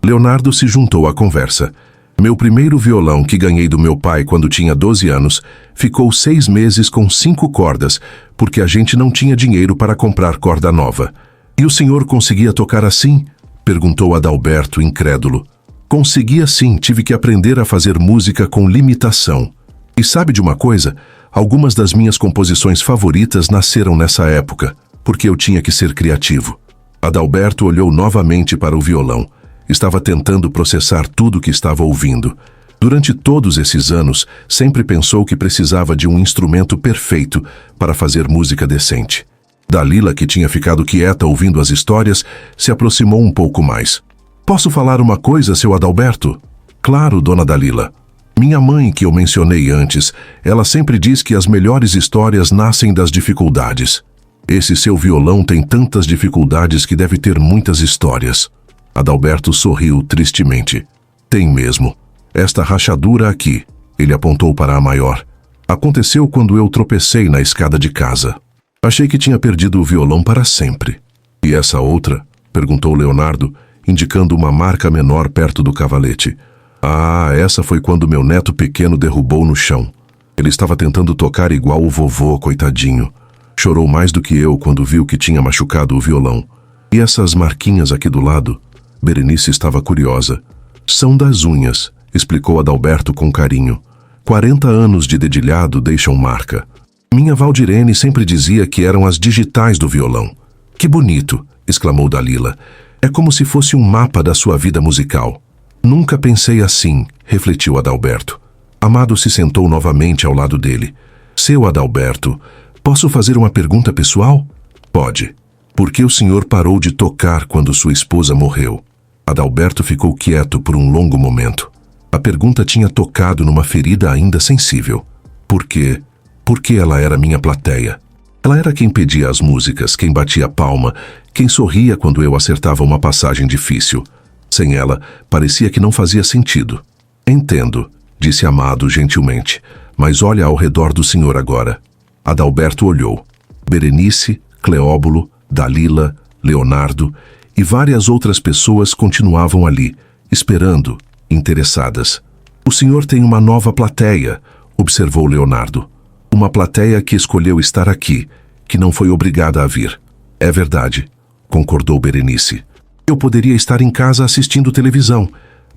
Leonardo se juntou à conversa. "Meu primeiro violão, que ganhei do meu pai quando tinha 12 anos, ficou 6 meses com 5 cordas, porque a gente não tinha dinheiro para comprar corda nova." "E o senhor conseguia tocar assim?" perguntou Adalberto, incrédulo. "Conseguia sim, tive que aprender a fazer música com limitação. E sabe de uma coisa? Algumas das minhas composições favoritas nasceram nessa época, porque eu tinha que ser criativo." Adalberto olhou novamente para o violão. Estava tentando processar tudo o que estava ouvindo. Durante todos esses anos, sempre pensou que precisava de um instrumento perfeito para fazer música decente. Dalila, que tinha ficado quieta ouvindo as histórias, se aproximou um pouco mais. "Posso falar uma coisa, seu Adalberto?" "Claro, dona Dalila." "Minha mãe, que eu mencionei antes, ela sempre diz que as melhores histórias nascem das dificuldades. Esse seu violão tem tantas dificuldades que deve ter muitas histórias." Adalberto sorriu tristemente. "Tem mesmo. Esta rachadura aqui," ele apontou para a maior, "aconteceu quando eu tropecei na escada de casa. Achei que tinha perdido o violão para sempre." "E essa outra?" perguntou Leonardo, indicando uma marca menor perto do cavalete. "Ah, essa foi quando meu neto pequeno derrubou no chão. Ele estava tentando tocar igual o vovô, coitadinho. Chorou mais do que eu quando viu que tinha machucado o violão. E essas marquinhas aqui do lado?" Berenice estava curiosa. "São das unhas," explicou Adalberto com carinho. 40 anos de dedilhado deixam marca. Minha Valdirene sempre dizia que eram as digitais do violão." "Que bonito!" exclamou Dalila. "É como se fosse um mapa da sua vida musical." "Nunca pensei assim," refletiu Adalberto. Amado se sentou novamente ao lado dele. "Seu Adalberto, posso fazer uma pergunta pessoal?" "Pode. Por que o senhor parou de tocar quando sua esposa morreu?" Adalberto ficou quieto por um longo momento. A pergunta tinha tocado numa ferida ainda sensível. Por quê? Porque ela era minha plateia. Ela era quem pedia as músicas, quem batia palma, quem sorria quando eu acertava uma passagem difícil. Sem ela, parecia que não fazia sentido. Entendo, disse Amado gentilmente, mas olha ao redor do senhor agora. Adalberto olhou. Berenice, Cleóbulo, Dalila, Leonardo e várias outras pessoas continuavam ali, esperando, interessadas. O senhor tem uma nova plateia, observou Leonardo. Uma plateia que escolheu estar aqui, que não foi obrigada a vir. É verdade, concordou Berenice. Eu poderia estar em casa assistindo televisão,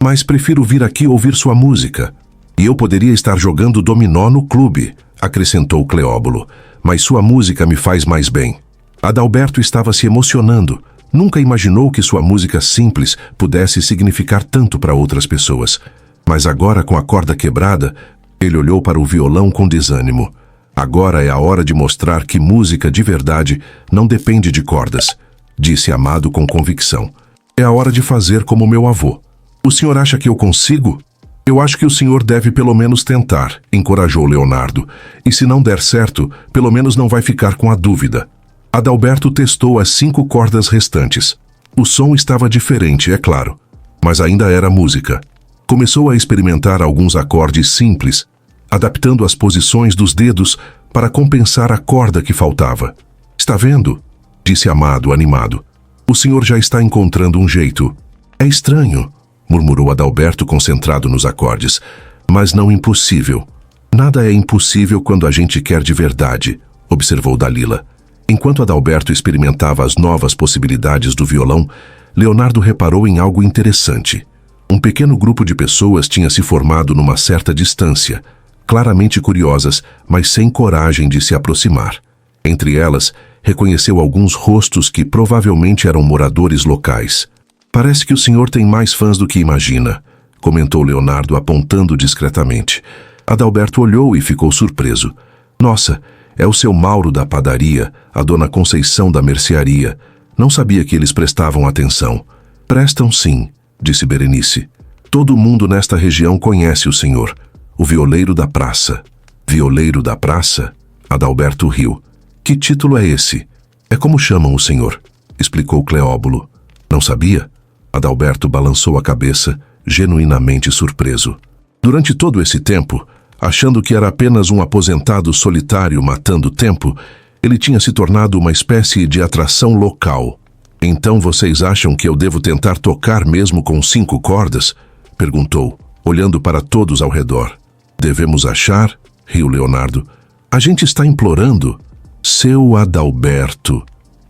mas prefiro vir aqui ouvir sua música. E eu poderia estar jogando dominó no clube, acrescentou Cleóbulo, mas sua música me faz mais bem. Adalberto estava se emocionando. Nunca imaginou que sua música simples pudesse significar tanto para outras pessoas. Mas agora, com a corda quebrada, ele olhou para o violão com desânimo. Agora é a hora de mostrar que música de verdade não depende de cordas, disse Amado com convicção. É a hora de fazer como meu avô. O senhor acha que eu consigo? Eu acho que o senhor deve pelo menos tentar, encorajou Leonardo. E se não der certo, pelo menos não vai ficar com a dúvida. Adalberto testou as 5 cordas restantes. O som estava diferente, é claro, mas ainda era música. Começou a experimentar alguns acordes simples, adaptando as posições dos dedos para compensar a corda que faltava. Está vendo? Disse Amado, animado. O senhor já está encontrando um jeito. É estranho, murmurou Adalberto concentrado nos acordes, mas não impossível. Nada é impossível quando a gente quer de verdade, observou Dalila. Enquanto Adalberto experimentava as novas possibilidades do violão, Leonardo reparou em algo interessante. Um pequeno grupo de pessoas tinha se formado numa certa distância, claramente curiosas, mas sem coragem de se aproximar. Entre elas, reconheceu alguns rostos que provavelmente eram moradores locais. Parece que o senhor tem mais fãs do que imagina, comentou Leonardo apontando discretamente. Adalberto olhou e ficou surpreso. Nossa, é o seu Mauro da padaria, a dona Conceição da mercearia. Não sabia que eles prestavam atenção. Prestam sim, disse Berenice. Todo mundo nesta região conhece o senhor. O violeiro da praça. Violeiro da praça? Adalberto riu. Que título é esse? É como chamam o senhor, explicou Cleóbulo. Não sabia? Adalberto balançou a cabeça, genuinamente surpreso. Durante todo esse tempo, achando que era apenas um aposentado solitário matando tempo, ele tinha se tornado uma espécie de atração local. Então vocês acham que eu devo tentar tocar mesmo com 5 cordas? Perguntou, olhando para todos ao redor. Devemos achar? Riu Leonardo. A gente está implorando. Seu Adalberto,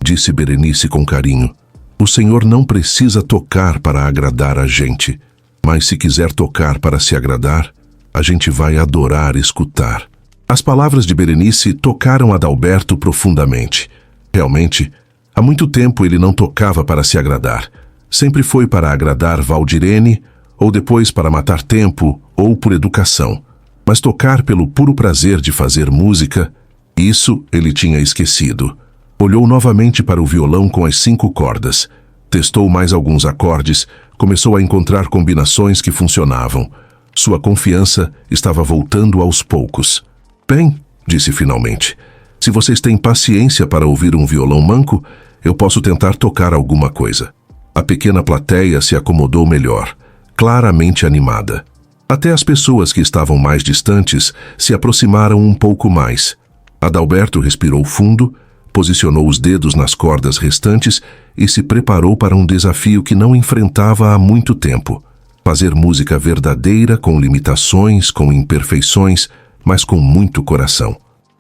disse Berenice com carinho. O senhor não precisa tocar para agradar a gente, mas se quiser tocar para se agradar, a gente vai adorar escutar. As palavras de Berenice tocaram Adalberto profundamente. Realmente, há muito tempo ele não tocava para se agradar. Sempre foi para agradar Valdirene, ou depois para matar tempo, ou por educação. Mas tocar pelo puro prazer de fazer música, isso ele tinha esquecido. Olhou novamente para o violão com as 5 cordas. Testou mais alguns acordes, começou a encontrar combinações que funcionavam. Sua confiança estava voltando aos poucos. Bem, disse finalmente, se vocês têm paciência para ouvir um violão manco, eu posso tentar tocar alguma coisa. A pequena plateia se acomodou melhor, claramente animada. Até as pessoas que estavam mais distantes se aproximaram um pouco mais. Adalberto respirou fundo, posicionou os dedos nas cordas restantes e se preparou para um desafio que não enfrentava há muito tempo. Fazer música verdadeira, com limitações, com imperfeições, mas com muito coração.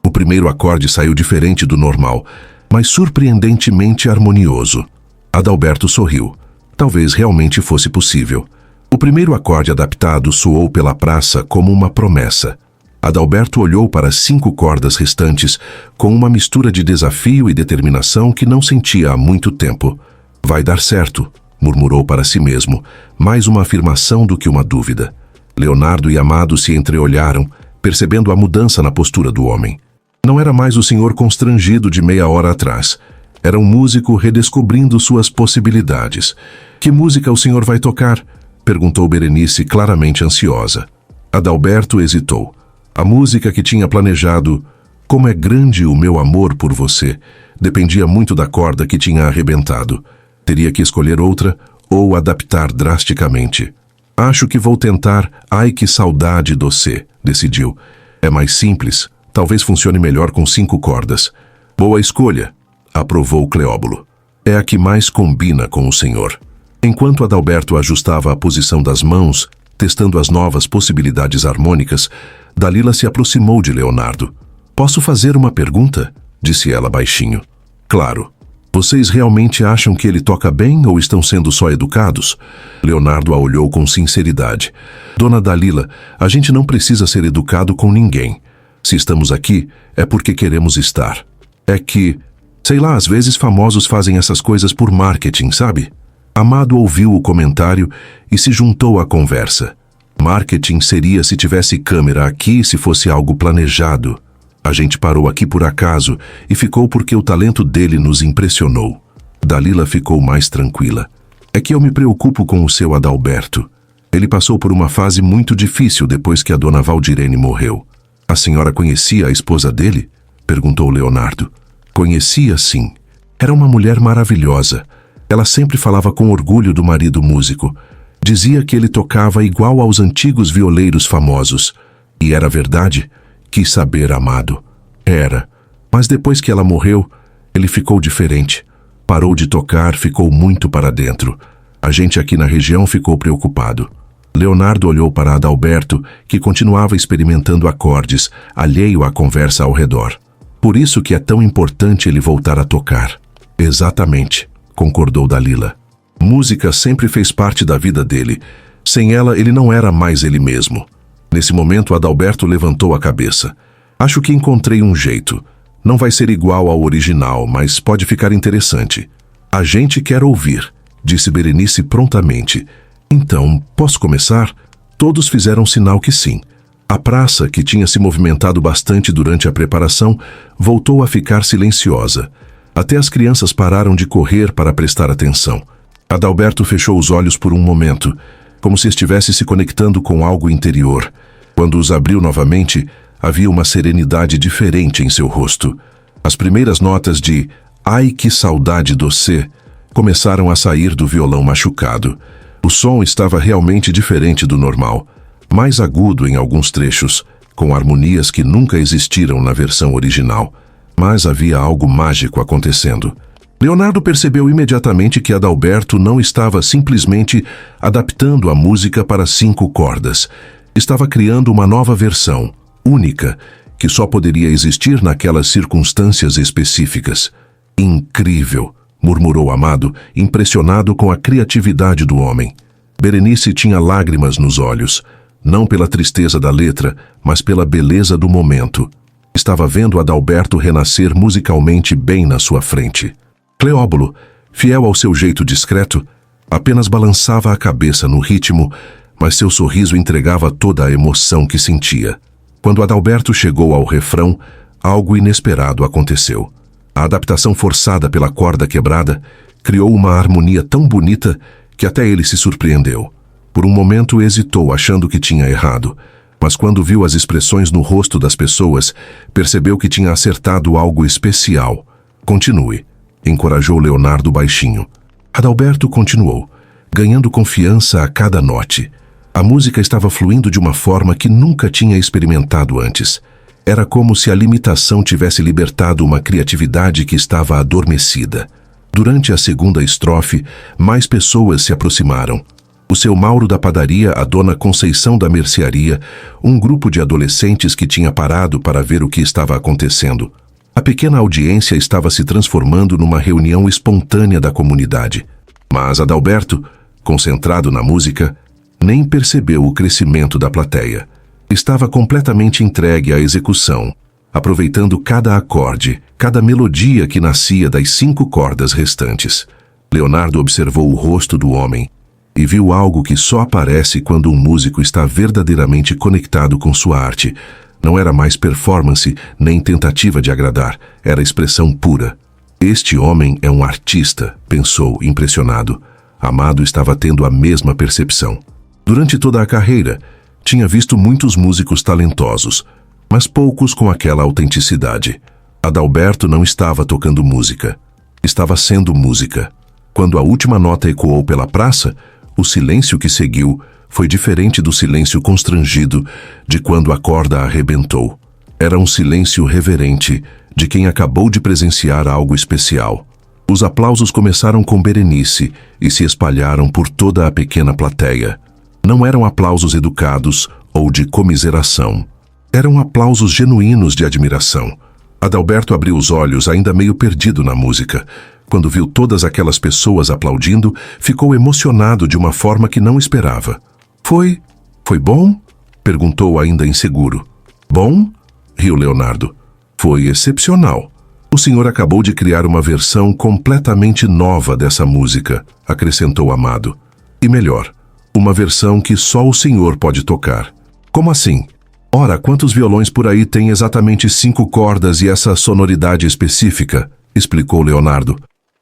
O primeiro acorde saiu diferente do normal, mas surpreendentemente harmonioso. Adalberto sorriu. Talvez realmente fosse possível. O primeiro acorde adaptado soou pela praça como uma promessa. Adalberto olhou para as 5 cordas restantes com uma mistura de desafio e determinação que não sentia há muito tempo. Vai dar certo, murmurou para si mesmo, mais uma afirmação do que uma dúvida. Leonardo e Amado se entreolharam, percebendo a mudança na postura do homem. Não era mais o senhor constrangido de meia hora atrás. Era um músico redescobrindo suas possibilidades. Que música o senhor vai tocar? Perguntou Berenice, claramente ansiosa. Adalberto hesitou. A música que tinha planejado "Como é grande o meu amor por você" dependia muito da corda que tinha arrebentado. Teria que escolher outra ou adaptar drasticamente. "Acho que vou tentar Ai que saudade doce", decidiu. "É mais simples, talvez funcione melhor com 5 cordas." "Boa escolha", aprovou Cleóbulo. "É a que mais combina com o senhor." Enquanto Adalberto ajustava a posição das mãos, testando as novas possibilidades harmônicas, Dalila se aproximou de Leonardo. "Posso fazer uma pergunta?", disse ela baixinho. "Claro. Vocês realmente acham que ele toca bem ou estão sendo só educados?" Leonardo a olhou com sinceridade. "Dona Dalila, a gente não precisa ser educado com ninguém. Se estamos aqui, é porque queremos estar. É que, sei lá, às vezes famosos fazem essas coisas por marketing, sabe?" Amado ouviu o comentário e se juntou à conversa. Marketing seria se tivesse câmera aqui, se fosse algo planejado. A gente parou aqui por acaso e ficou porque o talento dele nos impressionou. Dalila ficou mais tranquila. "É que eu me preocupo com o seu Adalberto. Ele passou por uma fase muito difícil depois que a dona Valdirene morreu." "A senhora conhecia a esposa dele?", perguntou Leonardo. "Conhecia, sim. Era uma mulher maravilhosa. Ela sempre falava com orgulho do marido músico. Dizia que ele tocava igual aos antigos violeiros famosos. E era verdade? Quis saber, Amado. Era. Mas depois que ela morreu, ele ficou diferente. Parou de tocar, ficou muito para dentro. A gente aqui na região ficou preocupado." Leonardo olhou para Adalberto, que continuava experimentando acordes, alheio à conversa ao redor. "Por isso que é tão importante ele voltar a tocar." "Exatamente", concordou Dalila. "Música sempre fez parte da vida dele. Sem ela, ele não era mais ele mesmo." Nesse momento, Adalberto levantou a cabeça. "Acho que encontrei um jeito. Não vai ser igual ao original, mas pode ficar interessante." "A gente quer ouvir", disse Berenice prontamente. "Então, posso começar?" Todos fizeram sinal que sim. A praça, que tinha se movimentado bastante durante a preparação, voltou a ficar silenciosa. Até as crianças pararam de correr para prestar atenção. Adalberto fechou os olhos por um momento, como se estivesse se conectando com algo interior. Quando os abriu novamente, havia uma serenidade diferente em seu rosto. As primeiras notas de "Ai que saudade doce" começaram a sair do violão machucado. O som estava realmente diferente do normal, mais agudo em alguns trechos, com harmonias que nunca existiram na versão original. Mas havia algo mágico acontecendo. Leonardo percebeu imediatamente que Adalberto não estava simplesmente adaptando a música para 5 cordas. Estava criando uma nova versão, única, que só poderia existir naquelas circunstâncias específicas. "Incrível", murmurou Amado, impressionado com a criatividade do homem. Berenice tinha lágrimas nos olhos, não pela tristeza da letra, mas pela beleza do momento. Estava vendo Adalberto renascer musicalmente bem na sua frente. Cleóbulo, fiel ao seu jeito discreto, apenas balançava a cabeça no ritmo, mas seu sorriso entregava toda a emoção que sentia. Quando Adalberto chegou ao refrão, algo inesperado aconteceu. A adaptação forçada pela corda quebrada criou uma harmonia tão bonita que até ele se surpreendeu. Por um momento hesitou, achando que tinha errado, mas quando viu as expressões no rosto das pessoas, percebeu que tinha acertado algo especial. "Continue", encorajou Leonardo baixinho. Adalberto continuou, ganhando confiança a cada note. A música estava fluindo de uma forma que nunca tinha experimentado antes. Era como se a limitação tivesse libertado uma criatividade que estava adormecida. Durante a segunda estrofe, mais pessoas se aproximaram. O seu Mauro da padaria, a dona Conceição da mercearia, um grupo de adolescentes que tinha parado para ver o que estava acontecendo. A pequena audiência estava se transformando numa reunião espontânea da comunidade. Mas Adalberto, concentrado na música, nem percebeu o crescimento da plateia. Estava completamente entregue à execução, aproveitando cada acorde, cada melodia que nascia das 5 cordas restantes. Leonardo observou o rosto do homem e viu algo que só aparece quando um músico está verdadeiramente conectado com sua arte. Não era mais performance, nem tentativa de agradar, era expressão pura. "Este homem é um artista", pensou, impressionado. Amado estava tendo a mesma percepção. Durante toda a carreira, tinha visto muitos músicos talentosos, mas poucos com aquela autenticidade. Adalberto não estava tocando música. Estava sendo música. Quando a última nota ecoou pela praça, o silêncio que seguiu foi diferente do silêncio constrangido de quando a corda arrebentou. Era um silêncio reverente de quem acabou de presenciar algo especial. Os aplausos começaram com Berenice e se espalharam por toda a pequena plateia. Não eram aplausos educados ou de comiseração. Eram aplausos genuínos de admiração. Adalberto abriu os olhos, ainda meio perdido na música. Quando viu todas aquelas pessoas aplaudindo, ficou emocionado de uma forma que não esperava. Foi bom? Perguntou ainda inseguro. Bom? Riu Leonardo. Foi excepcional. O senhor acabou de criar uma versão completamente nova dessa música, acrescentou Amado. E melhor, uma versão que só o senhor pode tocar. Como assim? Ora, quantos violões por aí têm exatamente 5 cordas e essa sonoridade específica? Explicou Leonardo.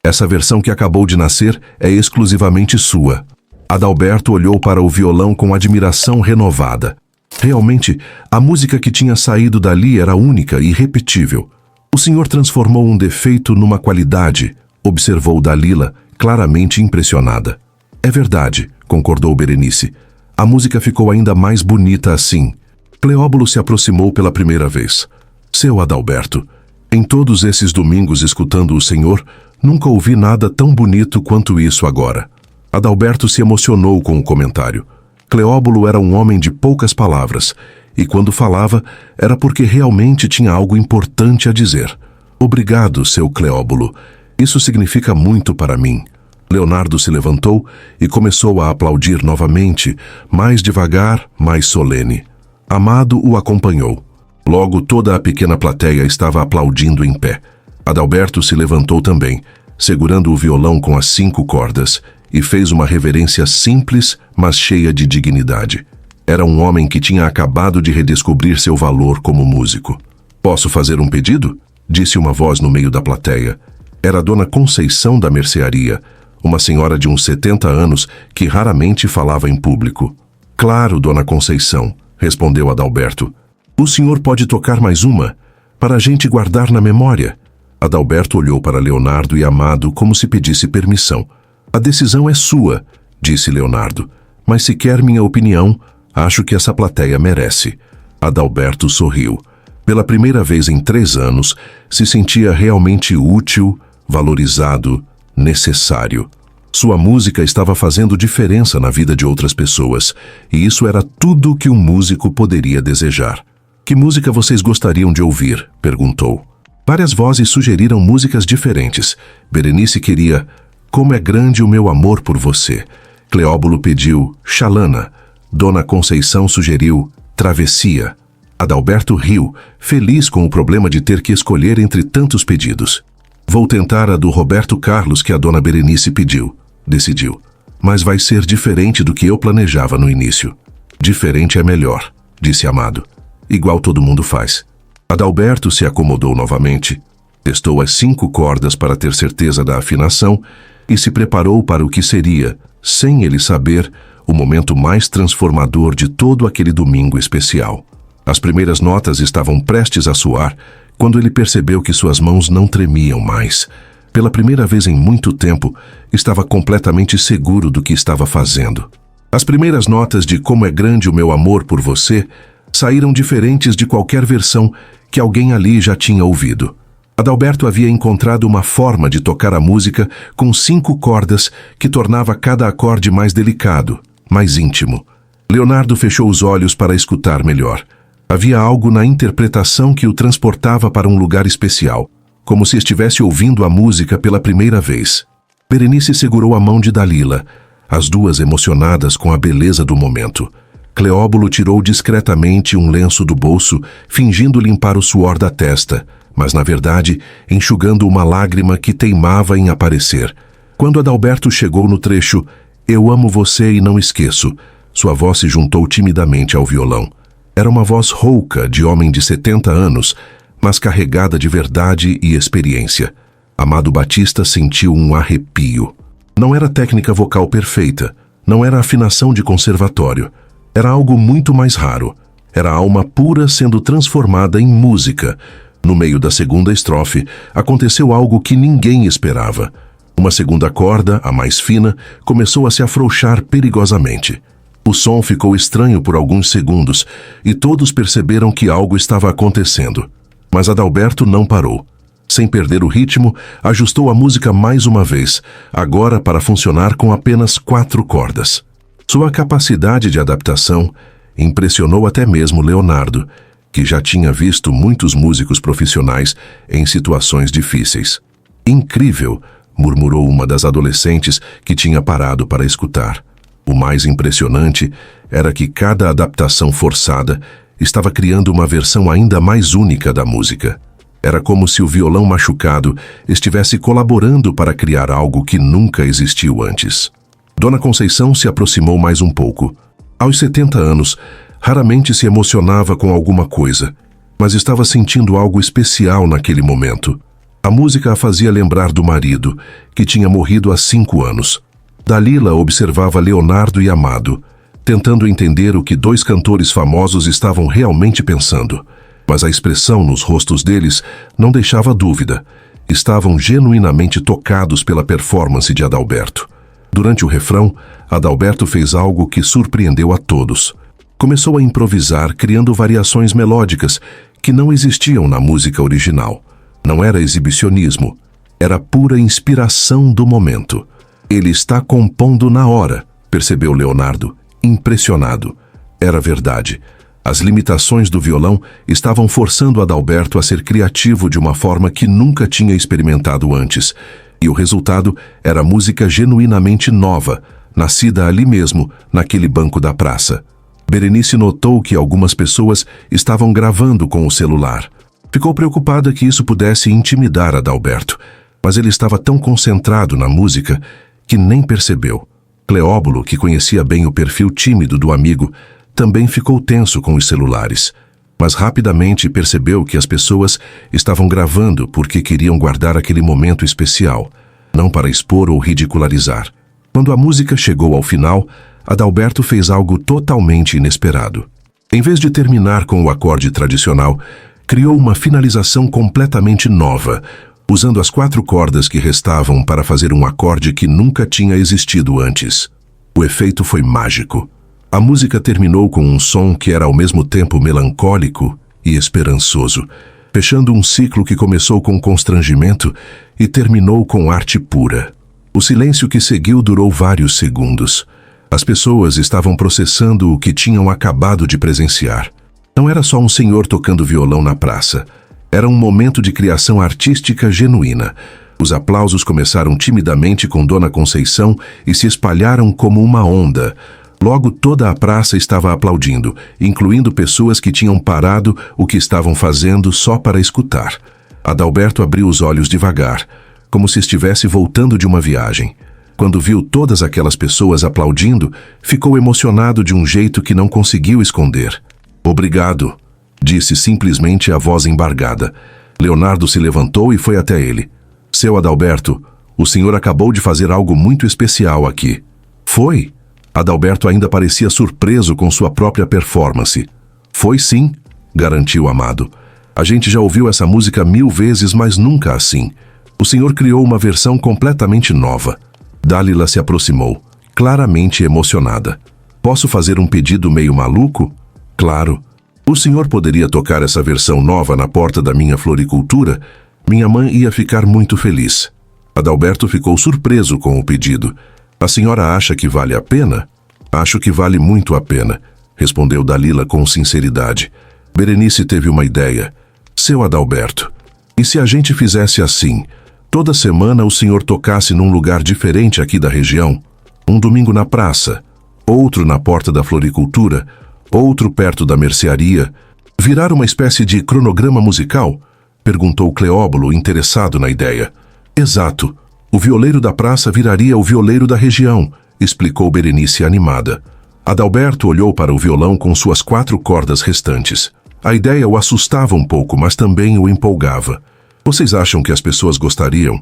Essa versão que acabou de nascer é exclusivamente sua. Adalberto olhou para o violão com admiração renovada. Realmente, a música que tinha saído dali era única e irrepetível. O senhor transformou um defeito numa qualidade, observou Dalila, claramente impressionada. É verdade, concordou Berenice. A música ficou ainda mais bonita assim. Cleóbulo se aproximou pela primeira vez. Seu Adalberto, em todos esses domingos escutando o senhor, nunca ouvi nada tão bonito quanto isso agora. Adalberto se emocionou com o comentário. Cleóbulo era um homem de poucas palavras, e quando falava, era porque realmente tinha algo importante a dizer. Obrigado, seu Cleóbulo. Isso significa muito para mim. Leonardo se levantou e começou a aplaudir novamente, mais devagar, mais solene. Amado o acompanhou. Logo toda a pequena plateia estava aplaudindo em pé. Adalberto se levantou também, segurando o violão com as 5 cordas, e fez uma reverência simples, mas cheia de dignidade. Era um homem que tinha acabado de redescobrir seu valor como músico. Posso fazer um pedido? Disse uma voz no meio da plateia. Era a Dona Conceição da mercearia, uma senhora de uns 70 anos que raramente falava em público. Claro, Dona Conceição, respondeu Adalberto. O senhor pode tocar mais uma, para a gente guardar na memória. Adalberto olhou para Leonardo e Amado como se pedisse permissão. A decisão é sua, disse Leonardo, mas se quer minha opinião, acho que essa plateia merece. Adalberto sorriu. Pela primeira vez em 3 anos, se sentia realmente útil, valorizado, necessário. Sua música estava fazendo diferença na vida de outras pessoas, e isso era tudo que um músico poderia desejar. Que música vocês gostariam de ouvir? Perguntou. Várias vozes sugeriram músicas diferentes. Berenice queria Como é grande o meu amor por você. Cleóbulo pediu Xalana. Dona Conceição sugeriu Travessia. Adalberto riu, feliz com o problema de ter que escolher entre tantos pedidos. Vou tentar a do Roberto Carlos que a Dona Berenice pediu, decidiu. Mas vai ser diferente do que eu planejava no início. Diferente é melhor, disse Amado. Igual todo mundo faz. Adalberto se acomodou novamente, testou as 5 cordas para ter certeza da afinação e se preparou para o que seria, sem ele saber, o momento mais transformador de todo aquele domingo especial. As primeiras notas estavam prestes a soar quando ele percebeu que suas mãos não tremiam mais. Pela primeira vez em muito tempo, estava completamente seguro do que estava fazendo. As primeiras notas de Como é grande o meu amor por você saíram diferentes de qualquer versão que alguém ali já tinha ouvido. Adalberto havia encontrado uma forma de tocar a música com 5 cordas que tornava cada acorde mais delicado, mais íntimo. Leonardo fechou os olhos para escutar melhor. Havia algo na interpretação que o transportava para um lugar especial, como se estivesse ouvindo a música pela primeira vez. Berenice segurou a mão de Dalila, as duas emocionadas com a beleza do momento. Cleóbulo tirou discretamente um lenço do bolso, fingindo limpar o suor da testa, mas, na verdade, enxugando uma lágrima que teimava em aparecer. Quando Adalberto chegou no trecho Eu amo você e não esqueço, sua voz se juntou timidamente ao violão. Era uma voz rouca de homem de 70 anos, mas carregada de verdade e experiência. Amado Batista sentiu um arrepio. Não era técnica vocal perfeita, não era afinação de conservatório. Era algo muito mais raro. Era a alma pura sendo transformada em música. No meio da segunda estrofe, aconteceu algo que ninguém esperava. Uma segunda corda, a mais fina, começou a se afrouxar perigosamente. O som ficou estranho por alguns segundos e todos perceberam que algo estava acontecendo. Mas Adalberto não parou. Sem perder o ritmo, ajustou a música mais uma vez, agora para funcionar com apenas 4 cordas. Sua capacidade de adaptação impressionou até mesmo Leonardo, que já tinha visto muitos músicos profissionais em situações difíceis. Incrível, murmurou uma das adolescentes que tinha parado para escutar. O mais impressionante era que cada adaptação forçada estava criando uma versão ainda mais única da música. Era como se o violão machucado estivesse colaborando para criar algo que nunca existiu antes. Dona Conceição se aproximou mais um pouco. Aos 70 anos, raramente se emocionava com alguma coisa, mas estava sentindo algo especial naquele momento. A música a fazia lembrar do marido, que tinha morrido há 5 anos. Dalila observava Leonardo e Amado, tentando entender o que 2 cantores famosos estavam realmente pensando. Mas a expressão nos rostos deles não deixava dúvida. Estavam genuinamente tocados pela performance de Adalberto. Durante o refrão, Adalberto fez algo que surpreendeu a todos. Começou a improvisar, criando variações melódicas que não existiam na música original. Não era exibicionismo, era pura inspiração do momento. Ele está compondo na hora, percebeu Leonardo, impressionado. Era verdade. As limitações do violão estavam forçando Adalberto a ser criativo de uma forma que nunca tinha experimentado antes. E o resultado era música genuinamente nova, nascida ali mesmo, naquele banco da praça. Berenice notou que algumas pessoas estavam gravando com o celular. Ficou preocupada que isso pudesse intimidar Adalberto, mas ele estava tão concentrado na música que nem percebeu. Cleóbulo, que conhecia bem o perfil tímido do amigo, também ficou tenso com os celulares, mas rapidamente percebeu que as pessoas estavam gravando porque queriam guardar aquele momento especial, não para expor ou ridicularizar. Quando a música chegou ao final, Adalberto fez algo totalmente inesperado. Em vez de terminar com o acorde tradicional, criou uma finalização completamente nova, usando as 4 cordas que restavam para fazer um acorde que nunca tinha existido antes. O efeito foi mágico. A música terminou com um som que era ao mesmo tempo melancólico e esperançoso, fechando um ciclo que começou com constrangimento e terminou com arte pura. O silêncio que seguiu durou vários segundos. As pessoas estavam processando o que tinham acabado de presenciar. Não era só um senhor tocando violão na praça. Era um momento de criação artística genuína. Os aplausos começaram timidamente com Dona Conceição e se espalharam como uma onda. Logo toda a praça estava aplaudindo, incluindo pessoas que tinham parado o que estavam fazendo só para escutar. Adalberto abriu os olhos devagar, como se estivesse voltando de uma viagem. Quando viu todas aquelas pessoas aplaudindo, ficou emocionado de um jeito que não conseguiu esconder. "Obrigado", disse simplesmente a voz embargada. Leonardo se levantou e foi até ele. "Seu Adalberto, o senhor acabou de fazer algo muito especial aqui." "Foi?" Adalberto ainda parecia surpreso com sua própria performance. "Foi sim", garantiu Amado. "A gente já ouviu essa música 1000 vezes, mas nunca assim. O senhor criou uma versão completamente nova." Dalila se aproximou, claramente emocionada. "Posso fazer um pedido meio maluco?" "Claro. O senhor poderia tocar essa versão nova na porta da minha floricultura? Minha mãe ia ficar muito feliz." Adalberto ficou surpreso com o pedido. "A senhora acha que vale a pena?" "Acho que vale muito a pena", respondeu Dalila com sinceridade. Berenice teve uma ideia. "Seu Adalberto, e se a gente fizesse assim? Toda semana o senhor tocasse num lugar diferente aqui da região? Um domingo na praça, outro na porta da floricultura, outro perto da mercearia. Virar uma espécie de cronograma musical?" perguntou Cleóbulo, interessado na ideia. "Exato. O violeiro da praça viraria o violeiro da região", explicou Berenice animada. Adalberto olhou para o violão com suas 4 cordas restantes. A ideia o assustava um pouco, mas também o empolgava. "Vocês acham que as pessoas gostariam?"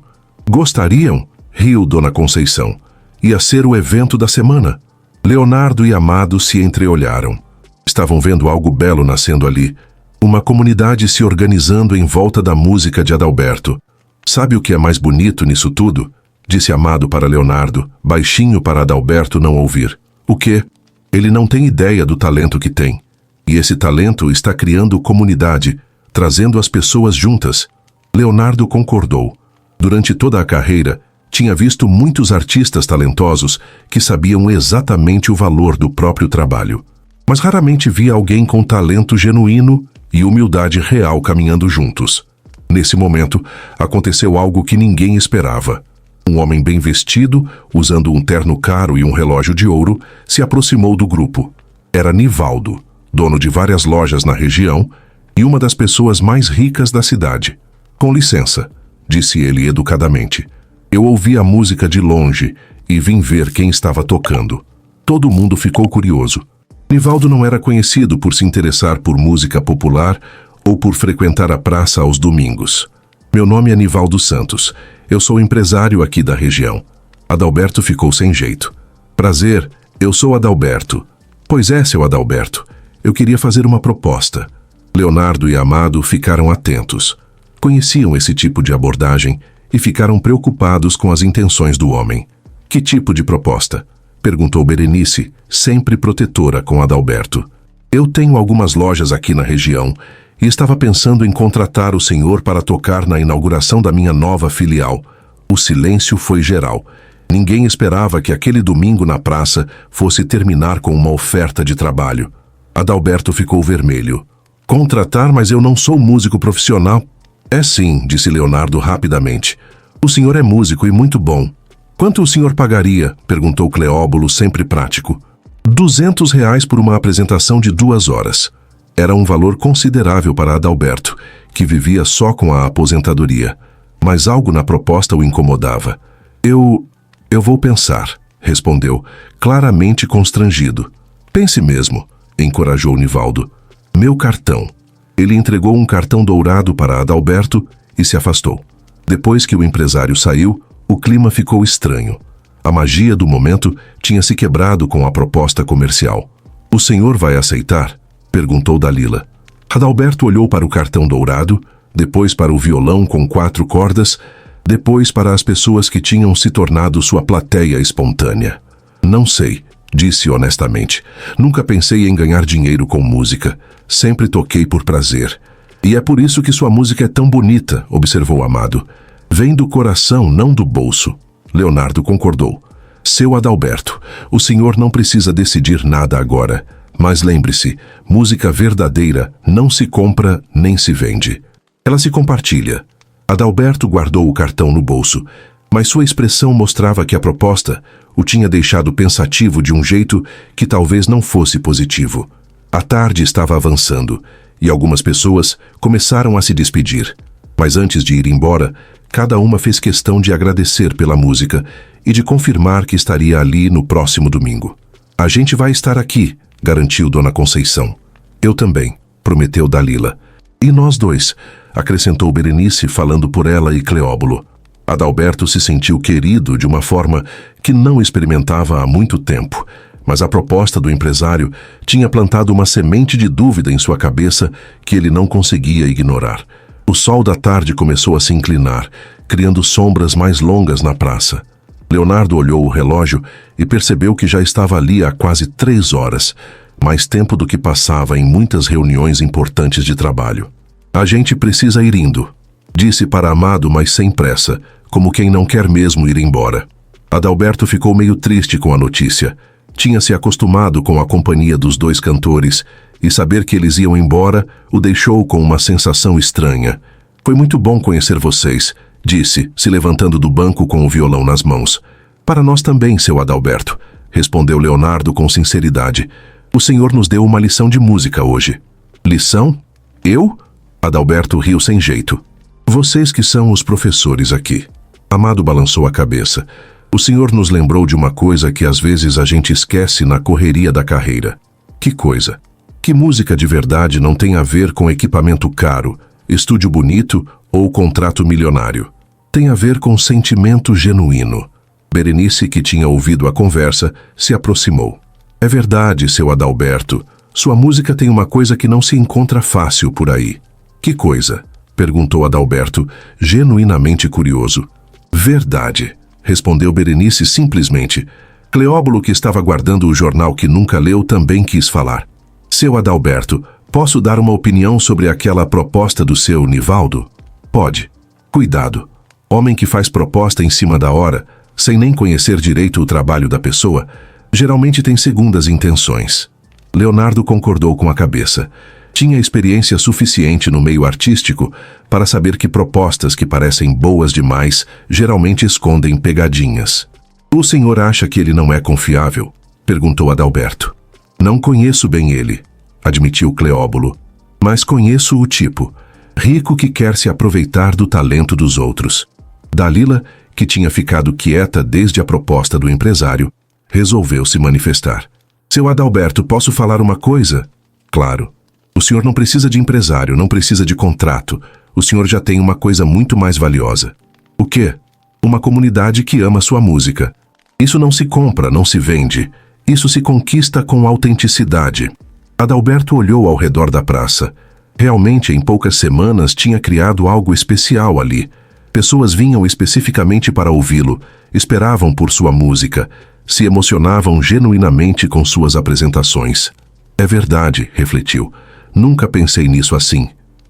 "Gostariam?", riu Dona Conceição. "Ia ser o evento da semana." Leonardo e Amado se entreolharam. Estavam vendo algo belo nascendo ali. Uma comunidade se organizando em volta da música de Adalberto. Sabe o que é mais bonito nisso tudo? Disse Amado para Leonardo, baixinho para Adalberto não ouvir. O quê? Ele não tem ideia do talento que tem. E esse talento está criando comunidade, trazendo as pessoas juntas. Leonardo concordou. Durante toda a carreira, tinha visto muitos artistas talentosos que sabiam exatamente o valor do próprio trabalho. Mas raramente via alguém com talento genuíno e humildade real caminhando juntos. Nesse momento, aconteceu algo que ninguém esperava. Um homem bem vestido, usando um terno caro e um relógio de ouro, se aproximou do grupo. Era Nivaldo, dono de várias lojas na região e uma das pessoas mais ricas da cidade. Com licença, disse ele educadamente. Eu ouvi a música de longe e vim ver quem estava tocando. Todo mundo ficou curioso. Nivaldo não era conhecido por se interessar por música popular ou por frequentar a praça aos domingos. Meu nome é Nivaldo Santos. Eu sou empresário aqui da região. Adalberto ficou sem jeito. Prazer, eu sou Adalberto. Pois é, seu Adalberto. Eu queria fazer uma proposta. Leonardo e Amado ficaram atentos. Conheciam esse tipo de abordagem e ficaram preocupados com as intenções do homem. Que tipo de proposta? Perguntou Berenice, sempre protetora com Adalberto. Eu tenho algumas lojas aqui na região e estava pensando em contratar o senhor para tocar na inauguração da minha nova filial. O silêncio foi geral. Ninguém esperava que aquele domingo na praça fosse terminar com uma oferta de trabalho. Adalberto ficou vermelho. Contratar, mas eu não sou músico profissional. É sim, disse Leonardo rapidamente. O senhor é músico e muito bom. Quanto o senhor pagaria? Perguntou Cleóbulo, sempre prático. R$ 200 por uma apresentação de 2 horas. Era um valor considerável para Adalberto, que vivia só com a aposentadoria. Mas algo na proposta o incomodava. Eu vou pensar, respondeu, claramente constrangido. Pense mesmo, encorajou Nivaldo. Meu cartão. Ele entregou um cartão dourado para Adalberto e se afastou. Depois que o empresário saiu, o clima ficou estranho. A magia do momento tinha se quebrado com a proposta comercial. O senhor vai aceitar? Perguntou Dalila. Adalberto olhou para o cartão dourado, depois para o violão com 4 cordas, depois para as pessoas que tinham se tornado sua plateia espontânea. Não sei, disse honestamente. Nunca pensei em ganhar dinheiro com música. Sempre toquei por prazer. E é por isso que sua música é tão bonita, observou Amado. Vem do coração, não do bolso. Leonardo concordou. Seu Adalberto, o senhor não precisa decidir nada agora. Mas lembre-se, música verdadeira não se compra nem se vende. Ela se compartilha. Adalberto guardou o cartão no bolso, mas sua expressão mostrava que a proposta o tinha deixado pensativo de um jeito que talvez não fosse positivo. A tarde estava avançando e algumas pessoas começaram a se despedir. Mas antes de ir embora, cada uma fez questão de agradecer pela música e de confirmar que estaria ali no próximo domingo. A gente vai estar aqui, garantiu Dona Conceição. Eu também, prometeu Dalila. E nós dois, acrescentou Berenice falando por ela e Cleóbulo. Adalberto se sentiu querido de uma forma que não experimentava há muito tempo, mas a proposta do empresário tinha plantado uma semente de dúvida em sua cabeça que ele não conseguia ignorar. O sol da tarde começou a se inclinar, criando sombras mais longas na praça. Leonardo olhou o relógio e percebeu que já estava ali há quase 3 horas, mais tempo do que passava em muitas reuniões importantes de trabalho. A gente precisa ir indo, disse para Amado, mas sem pressa, como quem não quer mesmo ir embora. Adalberto ficou meio triste com a notícia. Tinha se acostumado com a companhia dos 2 cantores e saber que eles iam embora o deixou com uma sensação estranha. Foi muito bom conhecer vocês, disse, se levantando do banco com o violão nas mãos. Para nós também, seu Adalberto, respondeu Leonardo com sinceridade. O senhor nos deu uma lição de música hoje. Lição? Eu? Adalberto riu sem jeito. Vocês que são os professores aqui. Amado balançou a cabeça. O senhor nos lembrou de uma coisa que às vezes a gente esquece na correria da carreira. Que coisa? Que música de verdade não tem a ver com equipamento caro, estúdio bonito ou contrato milionário. Tem a ver com sentimento genuíno. Berenice, que tinha ouvido a conversa, se aproximou. É verdade, seu Adalberto. Sua música tem uma coisa que não se encontra fácil por aí. Que coisa? Perguntou Adalberto, genuinamente curioso. Verdade, respondeu Berenice simplesmente. Cleóbulo, que estava guardando o jornal que nunca leu, também quis falar. Seu Adalberto, posso dar uma opinião sobre aquela proposta do seu Nivaldo? Pode. Cuidado. Homem que faz proposta em cima da hora, sem nem conhecer direito o trabalho da pessoa, geralmente tem segundas intenções. Leonardo concordou com a cabeça. Tinha experiência suficiente no meio artístico para saber que propostas que parecem boas demais geralmente escondem pegadinhas. O senhor acha que ele não é confiável? Perguntou Adalberto. Não conheço bem ele, admitiu Cleóbulo, mas conheço o tipo, rico que quer se aproveitar do talento dos outros. Dalila, que tinha ficado quieta desde a proposta do empresário, resolveu se manifestar. Seu Adalberto, posso falar uma coisa? Claro. O senhor não precisa de empresário, não precisa de contrato. O senhor já tem uma coisa muito mais valiosa. O quê? Uma comunidade que ama sua música. Isso não se compra, não se vende. Isso se conquista com autenticidade. Adalberto olhou ao redor da praça. Realmente, em poucas semanas, tinha criado algo especial ali. Pessoas vinham especificamente para ouvi-lo, esperavam por sua música, se emocionavam genuinamente com suas apresentações. É verdade, refletiu. Nunca pensei nisso assim.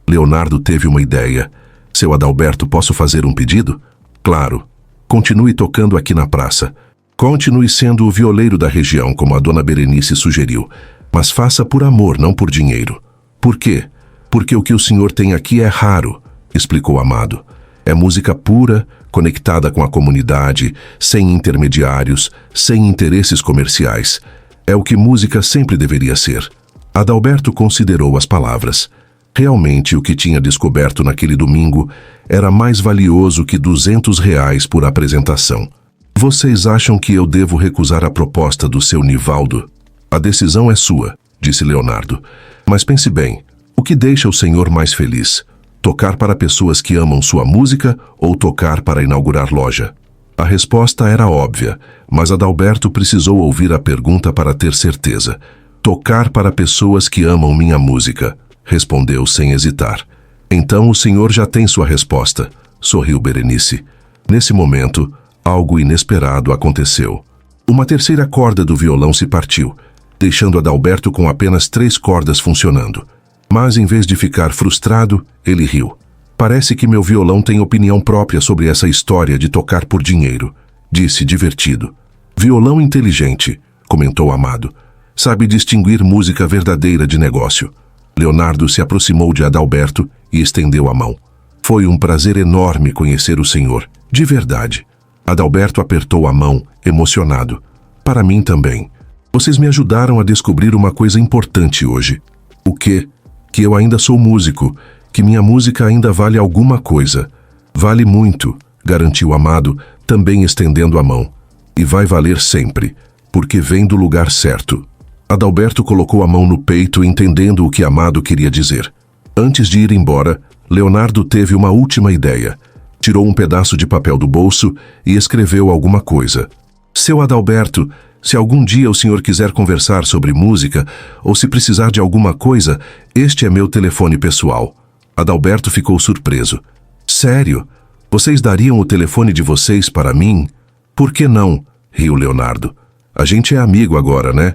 Leonardo teve uma ideia. Seu Adalberto, posso fazer um pedido? Claro. Continue tocando aqui na praça. Continue sendo o violeiro da região, como a dona Berenice sugeriu. Mas faça por amor, não por dinheiro. Por quê? Porque o que o senhor tem aqui é raro, explicou Amado. É música pura, conectada com a comunidade, sem intermediários, sem interesses comerciais. É o que música sempre deveria ser. Adalberto considerou as palavras. Realmente, o que tinha descoberto naquele domingo era mais valioso que R$ 200 por apresentação. Vocês acham que eu devo recusar a proposta do seu Nivaldo? A decisão é sua, disse Leonardo. Mas pense bem, o que deixa o senhor mais feliz? Tocar para pessoas que amam sua música ou tocar para inaugurar loja? A resposta era óbvia, mas Adalberto precisou ouvir a pergunta para ter certeza. Tocar para pessoas que amam minha música, respondeu sem hesitar. Então o senhor já tem sua resposta, sorriu Berenice. Nesse momento, algo inesperado aconteceu. Uma terceira corda do violão se partiu, deixando Adalberto com apenas 3 cordas funcionando. Mas, em vez de ficar frustrado, ele riu. Parece que meu violão tem opinião própria sobre essa história de tocar por dinheiro, disse divertido. Violão inteligente, comentou Amado. Sabe distinguir música verdadeira de negócio. Leonardo se aproximou de Adalberto e estendeu a mão. Foi um prazer enorme conhecer o senhor, de verdade. Adalberto apertou a mão, emocionado. Para mim também. Vocês me ajudaram a descobrir uma coisa importante hoje. O quê? Que eu ainda sou músico, que minha música ainda vale alguma coisa. Vale muito, garantiu Amado, também estendendo a mão. E vai valer sempre, porque vem do lugar certo. Adalberto colocou a mão no peito, entendendo o que Amado queria dizer. Antes de ir embora, Leonardo teve uma última ideia. Tirou um pedaço de papel do bolso e escreveu alguma coisa. Seu Adalberto, se algum dia o senhor quiser conversar sobre música ou se precisar de alguma coisa, este é meu telefone pessoal. Adalberto ficou surpreso. Sério? Vocês dariam o telefone de vocês para mim? Por que não? Riu Leonardo. A gente é amigo agora, né?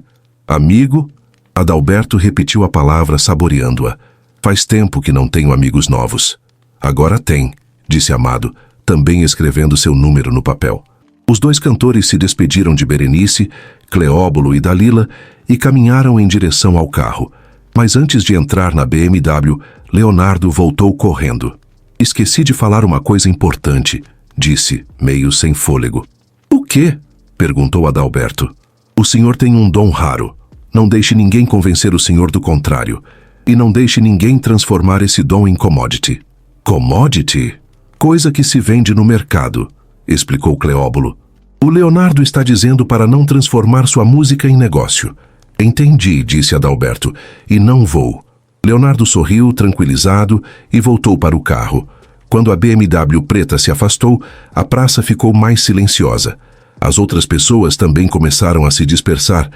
Amigo? Adalberto repetiu a palavra saboreando-a. Faz tempo que não tenho amigos novos. Agora tem, disse Amado, também escrevendo seu número no papel. Os 2 cantores se despediram de Berenice, Cleóbulo e Dalila e caminharam em direção ao carro. Mas antes de entrar na BMW, Leonardo voltou correndo. Esqueci de falar uma coisa importante, disse, meio sem fôlego. O quê? Perguntou Adalberto. O senhor tem um dom raro. Não deixe ninguém convencer o senhor do contrário. E não deixe ninguém transformar esse dom em commodity. Commodity? Coisa que se vende no mercado, explicou Cleóbulo. O Leonardo está dizendo para não transformar sua música em negócio. Entendi, disse Adalberto, e não vou. Leonardo sorriu, tranquilizado, e voltou para o carro. Quando a BMW preta se afastou, a praça ficou mais silenciosa. As outras pessoas também começaram a se dispersar,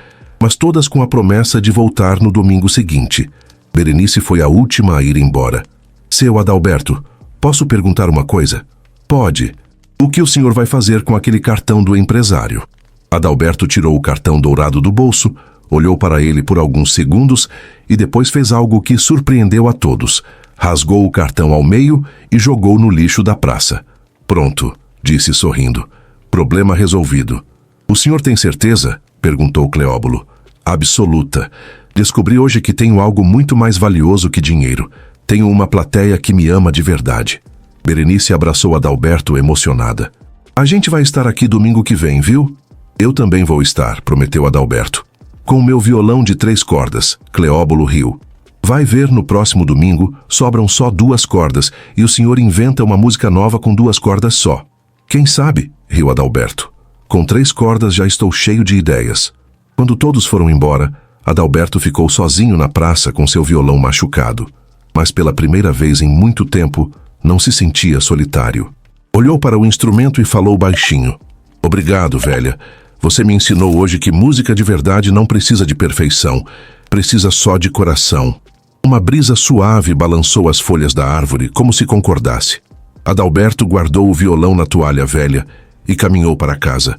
mas todas com a promessa de voltar no domingo seguinte. Berenice foi a última a ir embora. Seu Adalberto, posso perguntar uma coisa? Pode. O que o senhor vai fazer com aquele cartão do empresário? Adalberto tirou o cartão dourado do bolso, olhou para ele por alguns segundos e depois fez algo que surpreendeu a todos. Rasgou o cartão ao meio e jogou no lixo da praça. Pronto, disse sorrindo. Problema resolvido. O senhor tem certeza? Perguntou Cleóbulo. Absoluta. Descobri hoje que tenho algo muito mais valioso que dinheiro. Tenho uma plateia que me ama de verdade. Berenice abraçou Adalberto emocionada. A gente vai estar aqui domingo que vem, viu? Eu também vou estar, prometeu Adalberto. Com o meu violão de 3 cordas, Cleóbulo riu. Vai ver, no próximo domingo, sobram só 2 cordas e o senhor inventa uma música nova com 2 cordas só. Quem sabe? Riu Adalberto. Com 3 cordas já estou cheio de ideias. Quando todos foram embora, Adalberto ficou sozinho na praça com seu violão machucado. Mas pela primeira vez em muito tempo, não se sentia solitário. Olhou para o instrumento e falou baixinho. Obrigado, velha. Você me ensinou hoje que música de verdade não precisa de perfeição, precisa só de coração. Uma brisa suave balançou as folhas da árvore, como se concordasse. Adalberto guardou o violão na toalha velha e caminhou para casa.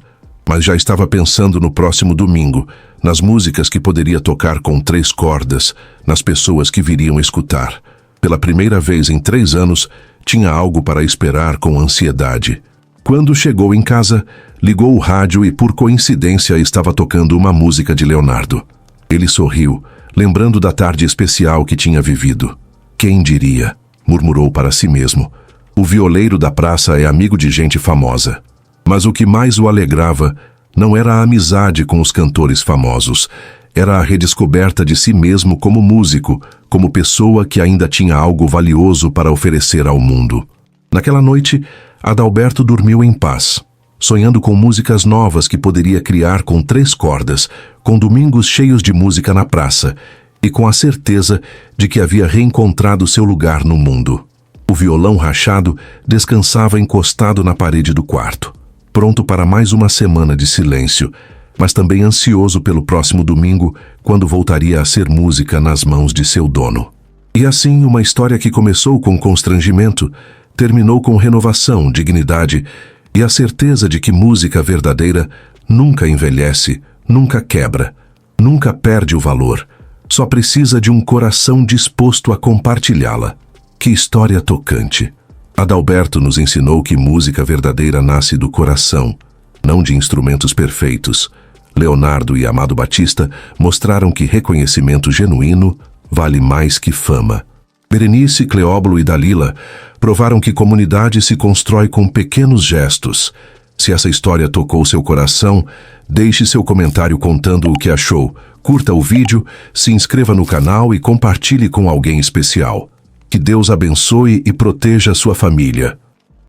Mas já estava pensando no próximo domingo, nas músicas que poderia tocar com 3 cordas, nas pessoas que viriam escutar. Pela primeira vez em 3 anos, tinha algo para esperar com ansiedade. Quando chegou em casa, ligou o rádio e, por coincidência, estava tocando uma música de Leonardo. Ele sorriu, lembrando da tarde especial que tinha vivido. Quem diria? Murmurou para si mesmo. O violeiro da praça é amigo de gente famosa. Mas o que mais o alegrava não era a amizade com os cantores famosos, era a redescoberta de si mesmo como músico, como pessoa que ainda tinha algo valioso para oferecer ao mundo. Naquela noite, Adalberto dormiu em paz, sonhando com músicas novas que poderia criar com 3 cordas, com domingos cheios de música na praça, e com a certeza de que havia reencontrado seu lugar no mundo. O violão rachado descansava encostado na parede do quarto, pronto para mais uma semana de silêncio, mas também ansioso pelo próximo domingo, quando voltaria a ser música nas mãos de seu dono. E assim, uma história que começou com constrangimento, terminou com renovação, dignidade e a certeza de que música verdadeira nunca envelhece, nunca quebra, nunca perde o valor. Só precisa de um coração disposto a compartilhá-la. Que história tocante! Adalberto nos ensinou que música verdadeira nasce do coração, não de instrumentos perfeitos. Leonardo e Amado Batista mostraram que reconhecimento genuíno vale mais que fama. Berenice, Cleóbulo e Dalila provaram que comunidade se constrói com pequenos gestos. Se essa história tocou seu coração, deixe seu comentário contando o que achou. Curta o vídeo, se inscreva no canal e compartilhe com alguém especial. Que Deus abençoe e proteja sua família.